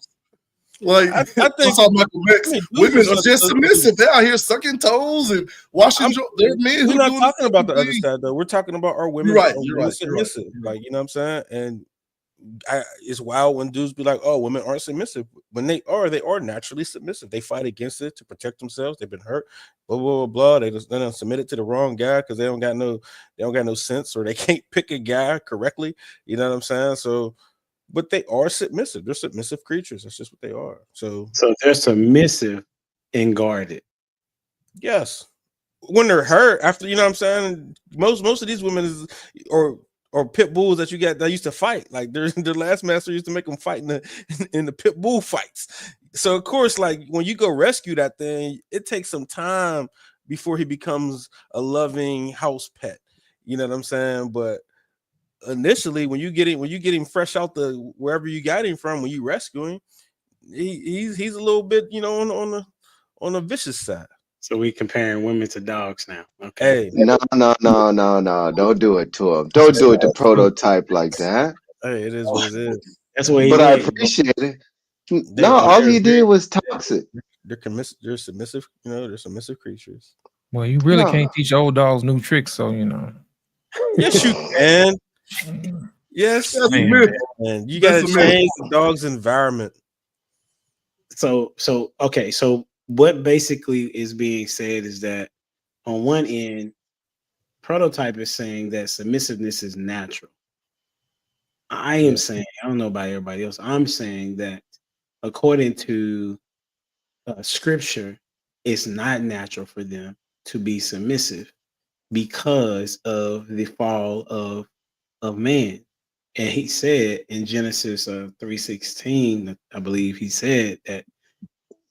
Like I I think saw Michael X. Women are just submissive. They're out here sucking toes and washing. They're men we're who not doing talking about the same other thing. side though. We're talking about our women. You're right. Are You're women right. You're right. submissive? Like, you know what I'm saying? And it's wild when dudes be like, "Oh, women aren't submissive." When they are naturally submissive. They fight against it to protect themselves. They've been hurt, blah blah blah. They don't submit it to the wrong guy because they don't got no sense, or they can't pick a guy correctly. You know what I'm saying? So, but they are submissive. They're submissive creatures. That's just what they are. So they're submissive and guarded. yes, when they're hurt, after, you know what I'm saying, most of these women or pit bulls that you got that used to fight. Like their last master used to make them fight in the pit bull fights. So of course, like when you go rescue that thing, it takes some time before he becomes a loving house pet. You know what I'm saying? But initially, when you get him fresh out the wherever you got him from, when you rescue him, he's a little bit, you know, on the vicious side. So we comparing women to dogs now. Okay. Hey, No. Don't do it to him. Don't do it to Prototype like that. hey, it is what it is. That's what he But I went. appreciate it. No, all he did was toxic. They're submissive, you know, they're submissive creatures. Well, you really No. can't teach old dogs new tricks, so you know. Yes, you can. Yes, Man. and you gotta change the dog's environment. So okay. So what basically is being said is that on one end, Prototype is saying that submissiveness is natural. I am saying, I don't know about everybody else. I'm saying that according to scripture, it's not natural for them to be submissive because of the fall of man. And he said in Genesis 3:16, I believe he said that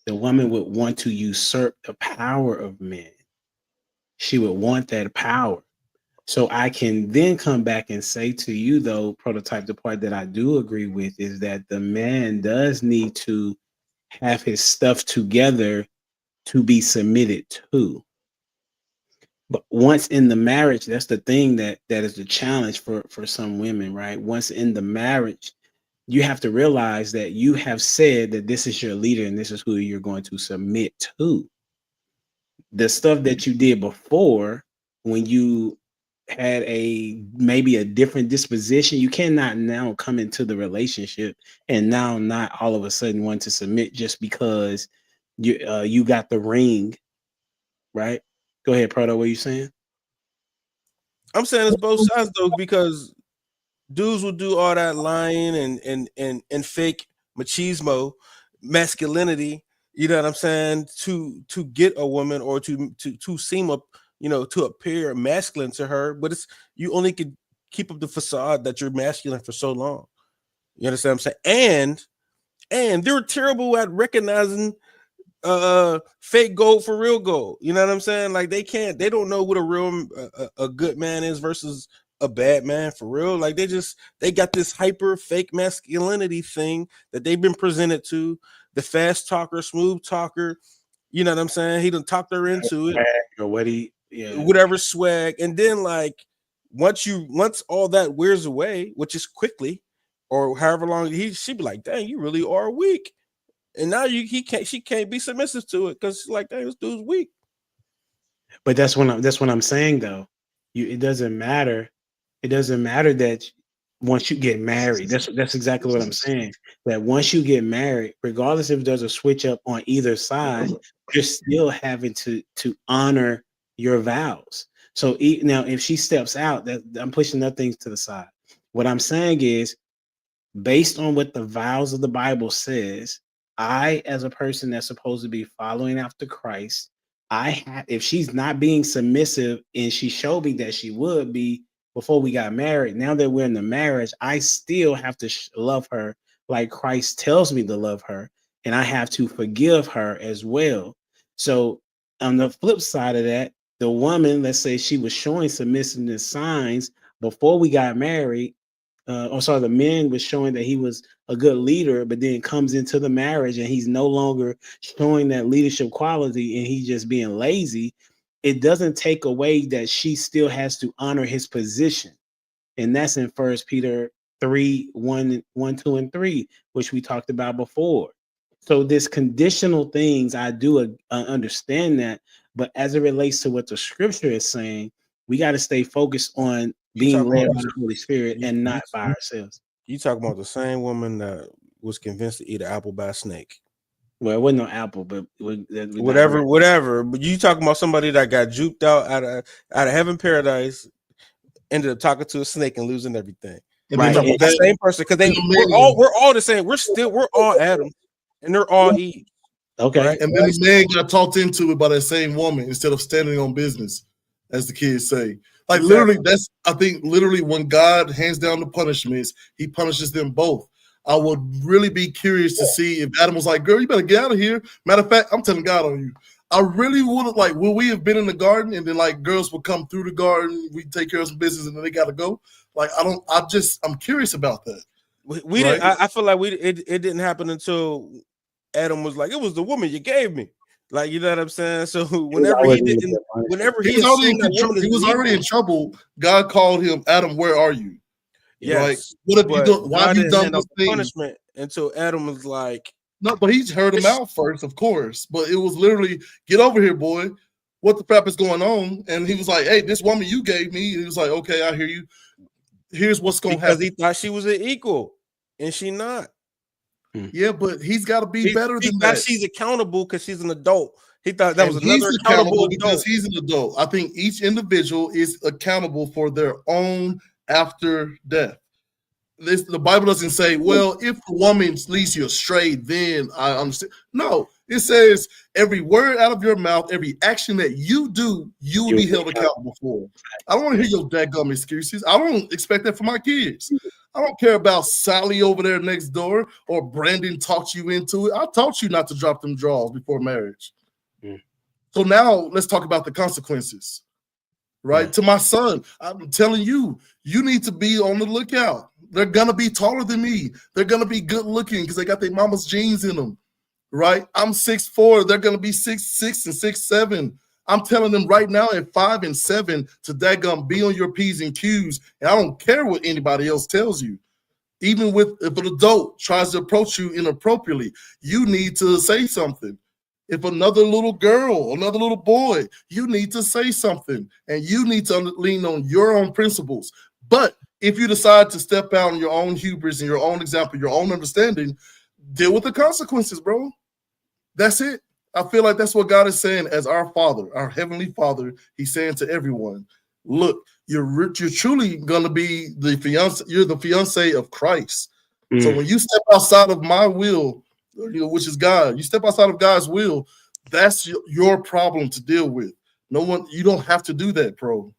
the woman would want to usurp the power of men. She would want that power. So I can then come back and say to you, though, Prototype, the part that I do agree with is that the man does need to have his stuff together to be submitted to. But once in the marriage, that's the thing that is the challenge for some women, right? Once in the marriage, you have to realize that you have said that this is your leader and this is who you're going to submit to. The stuff that you did before, when you had maybe a different disposition, you cannot now come into the relationship and now not all of a sudden want to submit just because you got the ring, right? Go ahead, Proto. What are you saying? I'm saying it's both sides though, because dudes will do all that lying and fake machismo, masculinity. You know what I'm saying? To get a woman or to seem up, you know, to appear masculine to her, but you only could keep up the facade that you're masculine for so long. You understand what I'm saying? And they're terrible at recognizing fake gold for real gold. You know what I'm saying? Like they don't know what a good man is versus a bad man for real. Like they got this hyper fake masculinity thing that they've been presented to. The fast talker, smooth talker, you know what I'm saying? He done talked her into it. Or whatever swag. And then like once all that wears away, which is quickly, or however long she'd be like, dang, you really are weak. And now she can't be submissive to it because like, dang, this dude's weak. But that's what I'm saying though. It doesn't matter. It doesn't matter that once you get married, that's exactly what I'm saying. That once you get married, regardless if there's a switch up on either side, you're still having to honor your vows. So now, if she steps out, that I'm pushing other things to the side. What I'm saying is, based on what the vows of the Bible says, I, as a person that's supposed to be following after Christ, if she's not being submissive, and she showed me that she would be before we got married, now that we're in the marriage, I still have to love her like Christ tells me to love her, and I have to forgive her as well. So on the flip side of that, the woman, let's say she was showing submissiveness signs before we got married, the man was showing that he was a good leader, but then comes into the marriage and he's no longer showing that leadership quality and he's just being lazy. It doesn't take away that she still has to honor his position. And that's in 1 Peter 3:1, 2, and 3, which we talked about before. So this conditional things, I do understand that, but as it relates to what the scripture is saying, we got to stay focused on being led by the Holy Spirit and not by ourselves. You talking about the same woman that was convinced to eat an apple by a snake? Well, it wasn't no apple, but whatever. But you talking about somebody that got juked out of heaven paradise, ended up talking to a snake and losing everything. Right, it's the same person, because we're all the same. We're all Adam, and they're all Eve. Okay, right? And then the man got talked into it by that same woman instead of standing on business, as the kids say. Like literally, I think literally when God hands down the punishments, he punishes them both. I would really be curious to see if Adam was like, girl, you better get out of here. Matter of fact, I'm telling God on you. I really would have, like, will we have been in the garden and then like girls would come through the garden, we take care of some business and then they gotta go? Like, I'm curious about that. We didn't. I feel like it didn't happen until Adam was like, it was the woman you gave me. Like, you know what I'm saying? So whenever he was already in trouble, God called him, Adam, where are you? Yes. Like, what have you done? Why have you done this thing? Punishment until Adam was like, no, but he heard him out first, of course. But it was literally, get over here, boy. What the crap is going on? And he was like, hey, this woman you gave me. And he was like, okay, I hear you. Here's what's going to happen. Because he thought she was an equal, and she not. Yeah, but he's got to be better than that. She's accountable because she's an adult. He thought that was another accountable because he's an adult. I think each individual is accountable for their own after death. The Bible doesn't say, well, if a woman leads you astray, then I understand. No, it says every word out of your mouth, every action that you do, you will be held accountable for. I don't want to hear your dadgum excuses. I don't expect that for my kids. I don't care about Sally over there next door or Brandon talked you into it. I taught you not to drop them draws before marriage. So now let's talk about the consequences, right? To my son, I'm telling you, you need to be on the lookout. They're going to be taller than me. They're going to be good looking because they got their mama's genes in them, right? I'm 6'4". They're going to be 6'6" and 6'7". I'm telling them right now at 5 and 7 to daggum be on your P's and Q's. And I don't care what anybody else tells you. Even if an adult tries to approach you inappropriately, you need to say something. If another little girl, another little boy, you need to say something. And you need to lean on your own principles. But if you decide to step out on your own hubris and your own example, your own understanding, deal with the consequences, bro. That's it. I feel like that's what God is saying as our Father, our Heavenly Father. He's saying to everyone, look, you're truly going to be the fiance. You're the fiance of Christ. So when you step outside of my will, which is God, you step outside of God's will, that's your problem to deal with. No one, you don't have to do that, bro.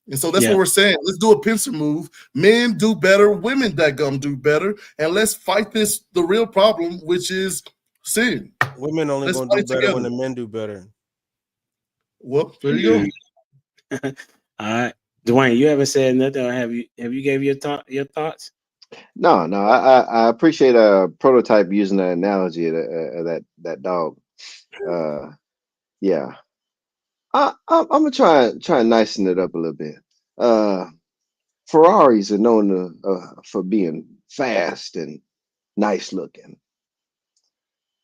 And so that's what we're saying. Let's do a pincer move. Men do better, women do better, and let's fight the real problem, which is sin. Women only going to do better when the men do better. Well, there you go. All right, Dwayne, you haven't said nothing, or have you gave your thoughts? No. I appreciate a prototype using the analogy of that dog. Yeah. I'm gonna try and nicen it up a little bit. Ferraris are known for being fast and nice looking,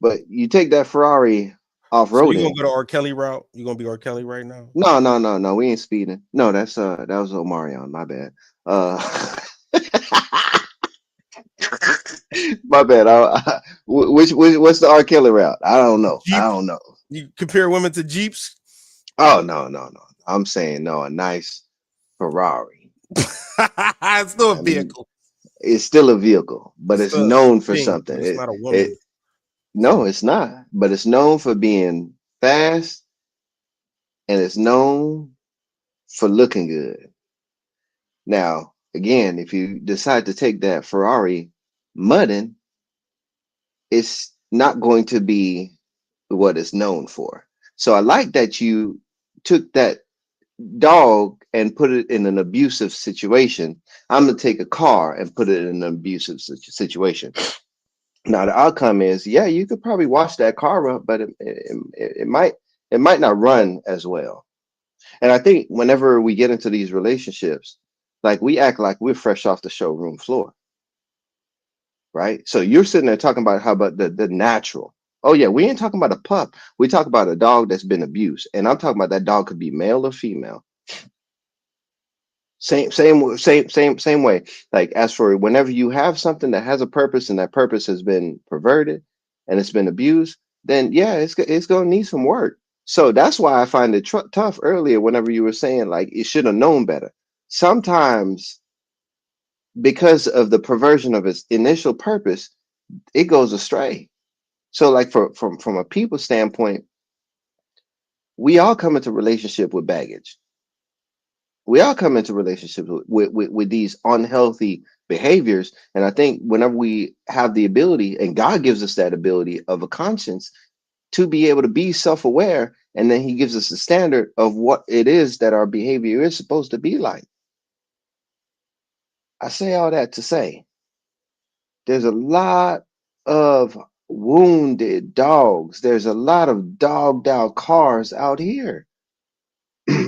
but you take that Ferrari off roading. So you gonna go to R. Kelly route? You gonna be R. Kelly right now? No. We ain't speeding. No, that was Omarion. My bad. My bad. What's the R. Kelly route? I don't know. Jeep? I don't know. You compare women to Jeeps? Oh no. I'm saying no, a nice Ferrari. It's still a vehicle. It's still a vehicle, but it's known for something. It's not a woman. No, it's not. But it's known for being fast, and it's known for looking good. Now, again, if you decide to take that Ferrari mudding, it's not going to be what it's known for. So I like that you took that dog and put it in an abusive situation. I'm going to take a car and put it in an abusive situation. Now, the outcome is, yeah, you could probably wash that car up, but it might not run as well. And I think whenever we get into these relationships, like we act like we're fresh off the showroom floor. right? So you're sitting there talking about how about the natural. Oh yeah, we ain't talking about a pup. We talk about a dog that's been abused, and I'm talking about that dog could be male or female. Same way. Like as for whenever you have something that has a purpose and that purpose has been perverted and it's been abused, then yeah, it's gonna need some work. So that's why I find it tough earlier whenever you were saying like it should have known better. Sometimes because of the perversion of its initial purpose, it goes astray. So like from a people standpoint, we all come into relationship with baggage. We all come into relationships with these unhealthy behaviors. And I think whenever we have the ability, and God gives us that ability of a conscience to be able to be self-aware, and then he gives us a standard of what it is that our behavior is supposed to be like. I say all that to say there's a lot of wounded dogs. There's a lot of dogged out cars out here.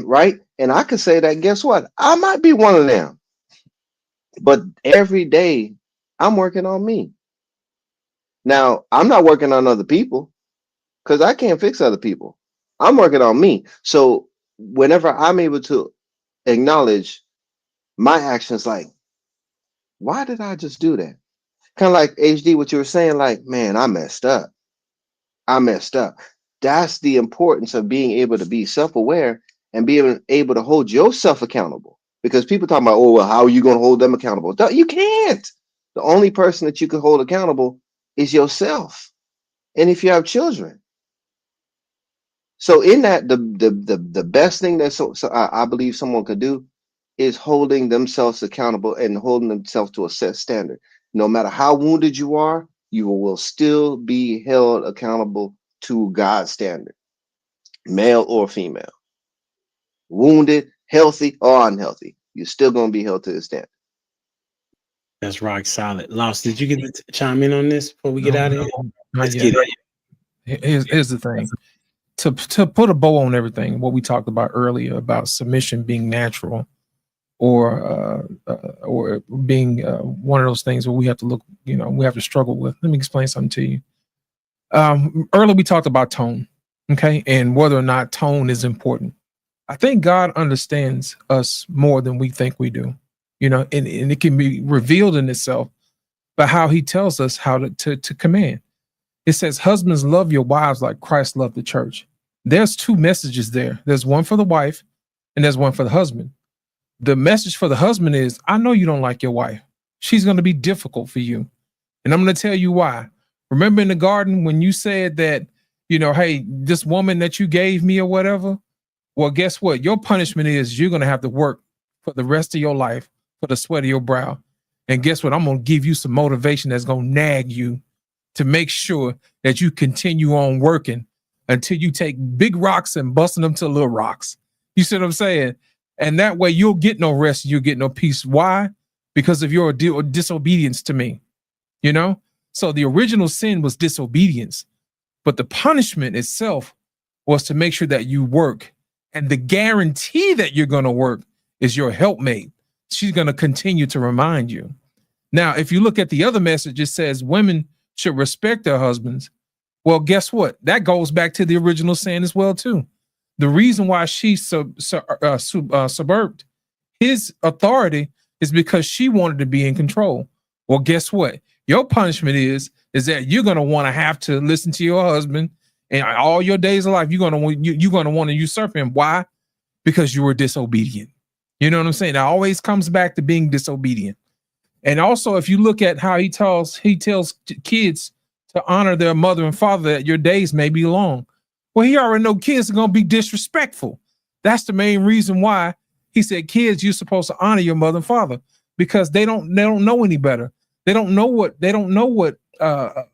Right? And I could say that, guess what? I might be one of them. But every day I'm working on me. Now, I'm not working on other people because I can't fix other people. I'm working on me. So whenever I'm able to acknowledge my actions, like, why did I just do that? Kind of like HD, what you were saying, like, man, I messed up. I messed up. That's the importance of being able to be self-aware and being able to hold yourself accountable. Because people talking about, oh, well, how are you going to hold them accountable? You can't. The only person that you can hold accountable is yourself. And if you have children. So in that, the best thing that I believe someone could do is holding themselves accountable and holding themselves to a set standard. No matter how wounded you are, you will still be held accountable to God's standard, male or female, wounded, healthy or unhealthy. You're still going to be held to the standard. That's rock solid. Lost, did you get to chime in on this before we get out of here? Not yet. Here's the thing. To put a bow on everything, what we talked about earlier about submission being natural, or being one of those things where we have to look, we have to struggle with. Let me explain something to you. Earlier we talked about tone, okay, and whether or not tone is important. I think God understands us more than we think we do, and it can be revealed in itself by how he tells us how to command. It says, husbands, love your wives like Christ loved the church. There's two messages there. There's one for the wife and there's one for the husband. The message for the husband is, I know you don't like your wife. She's going to be difficult for you. And I'm going to tell you why. Remember in the garden when you said that, hey, this woman that you gave me or whatever, well, guess what? Your punishment is you're going to have to work for the rest of your life for the sweat of your brow. And guess what? I'm going to give you some motivation that's going to nag you to make sure that you continue on working until you take big rocks and busting them to little rocks. You see what I'm saying? And that way you'll get no rest, you'll get no peace. Why? Because of your disobedience to me. So the original sin was disobedience, but the punishment itself was to make sure that you work. And the guarantee that you're going to work is your helpmate. She's going to continue to remind you. Now, if you look at the other message, it says women should respect their husbands. Well, guess what? That goes back to the original sin as well, too. The reason why she subverted his authority is because she wanted to be in control. Well, guess what? Your punishment is that you're going to have to listen to your husband, and all your days of life, you're going to want to usurp him. Why? Because you were disobedient. You know what I'm saying? It always comes back to being disobedient. And also, if you look at how he tells kids to honor their mother and father, that your days may be long. Well, he already know kids are going to be disrespectful. That's the main reason why he said, kids, you're supposed to honor your mother and father, because they don't know any better. They don't know what to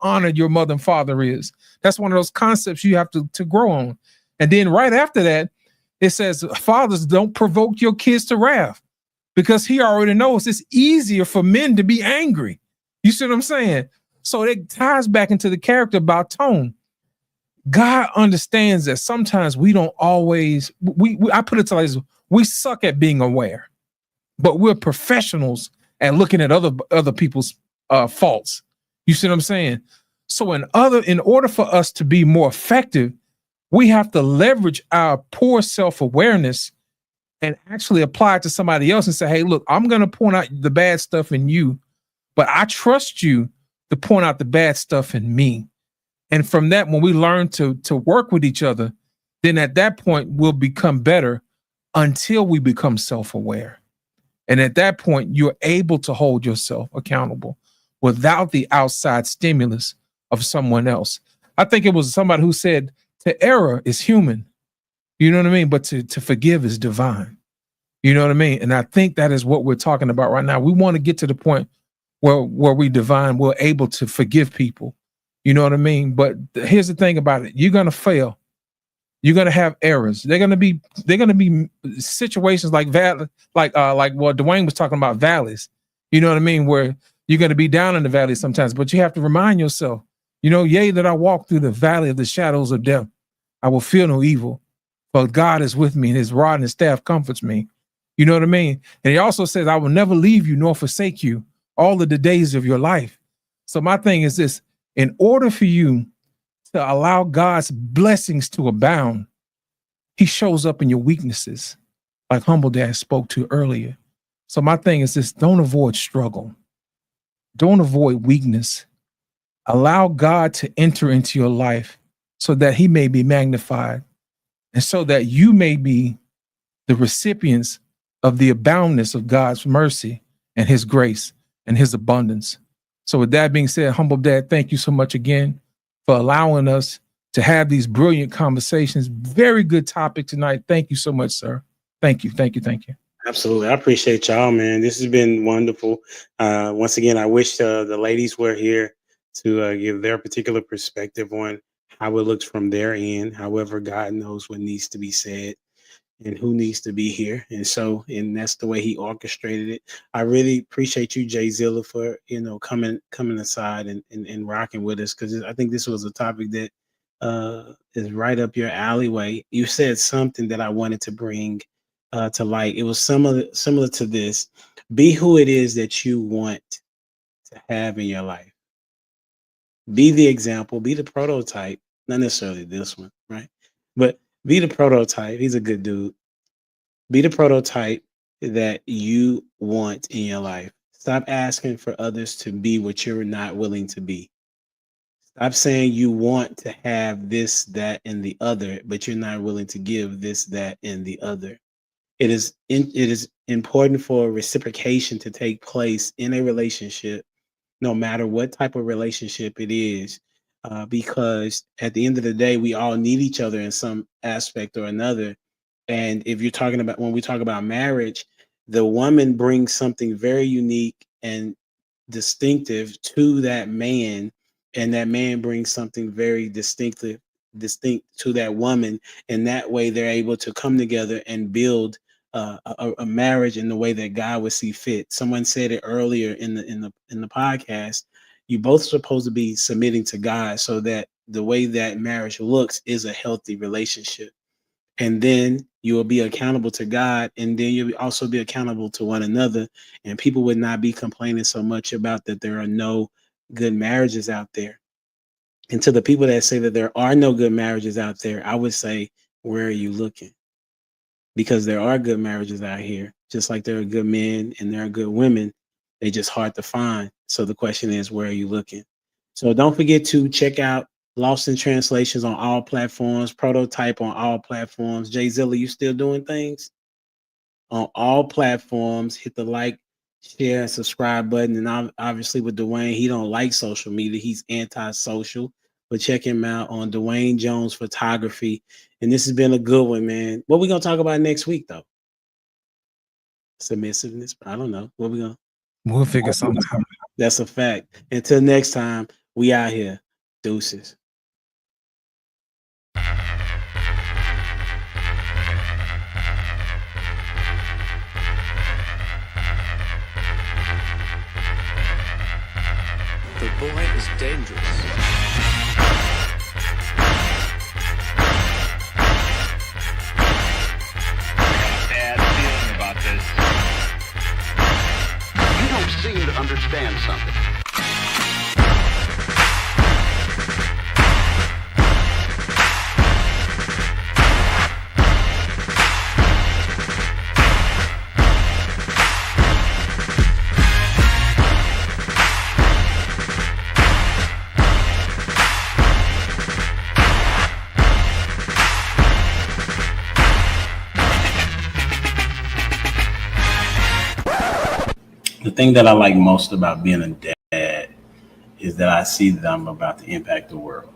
honor your mother and father is. That's one of those concepts you have to grow on. And then right after that, it says, fathers, don't provoke your kids to wrath, because he already knows it's easier for men to be angry. You see what I'm saying? So it ties back into the character about tone. God understands that sometimes we don't always, I put it to like this, we suck at being aware, but we're professionals at looking at other people's faults. You see what I'm saying? So in order for us to be more effective, we have to leverage our poor self-awareness and actually apply it to somebody else and say, hey, look, I'm going to point out the bad stuff in you, but I trust you to point out the bad stuff in me. And from that, when we learn to work with each other, then at that point, we'll become better until we become self-aware. And at that point, you're able to hold yourself accountable without the outside stimulus of someone else. I think it was somebody who said, to error is human. You know what I mean? But to forgive is divine. You know what I mean? And I think that is what we're talking about right now. We want to get to the point where we divine, we're able to forgive people. You know what I mean? But here's the thing about it. You're going to fail. You're going to have errors. They're going to be situations like what Dwayne was talking about, valleys. You know what I mean? Where you're going to be down in the valley sometimes, but you have to remind yourself, yea, that I walk through the valley of the shadows of death, I will fear no evil, for God is with me and his rod and his staff comforts me. You know what I mean? And he also says, I will never leave you nor forsake you all of the days of your life. So my thing is this, in order for you to allow God's blessings to abound, he shows up in your weaknesses, like Humble Dad spoke to earlier. So my thing is this, don't avoid struggle. Don't avoid weakness. Allow God to enter into your life so that he may be magnified and so that you may be the recipients of the aboundness of God's mercy and his grace and his abundance. So with that being said, Humble Dad, thank you so much again for allowing us to have these brilliant conversations. Very good topic tonight. Thank you so much, sir. Thank you. Thank you. Thank you. Absolutely. I appreciate y'all, man. This has been wonderful. Once again, I wish the ladies were here to give their particular perspective on how it looks from their end. However, God knows what needs to be said and who needs to be here. And that's the way he orchestrated it. I really appreciate you, J-ZILLA, for, coming aside and rocking with us, because I think this was a topic that is right up your alleyway. You said something that I wanted to bring to light. It was similar to this. Be who it is that you want to have in your life. Be the example, be the prototype, not necessarily this one, right? But be the prototype. He's a good dude. Be the prototype that you want in your life. Stop asking for others to be what you're not willing to be. Stop saying you want to have this, that, and the other, but you're not willing to give this, that, and the other. It is important for reciprocation to take place in a relationship, no matter what type of relationship it is, because at the end of the day, we all need each other in some aspect or another. And if you're talking about, when we talk about marriage, the woman brings something very unique and distinctive to that man, and that man brings something very distinct to that woman. And that way they're able to come together and build a marriage in the way that God would see fit. Someone said it earlier in the podcast. You both supposed to be submitting to God so that the way that marriage looks is a healthy relationship. And then you will be accountable to God, and then you'll also be accountable to one another. And people would not be complaining so much about that there are no good marriages out there. And to the people that say that there are no good marriages out there, I would say, where are you looking? Because there are good marriages out here, just like there are good men and there are good women. They're just hard to find. So the question is, where are you looking? So don't forget to check out Lost in Translations on all platforms, Prototype on all platforms. J-ZILLA, you still doing things? On all platforms, hit the like, share, and subscribe button. And obviously with Dwayne, he don't like social media. He's anti-social. But check him out on Dwayne Jones Photography. And this has been a good one, man. What we going to talk about next week, though? Submissiveness? I don't know. What we going to? We'll figure something out. That's a fact. Until next time, we out here. Deuces. The boy is dangerous. About this. You don't seem to understand something. The thing that I like most about being a dad is that I see that I'm about to impact the world.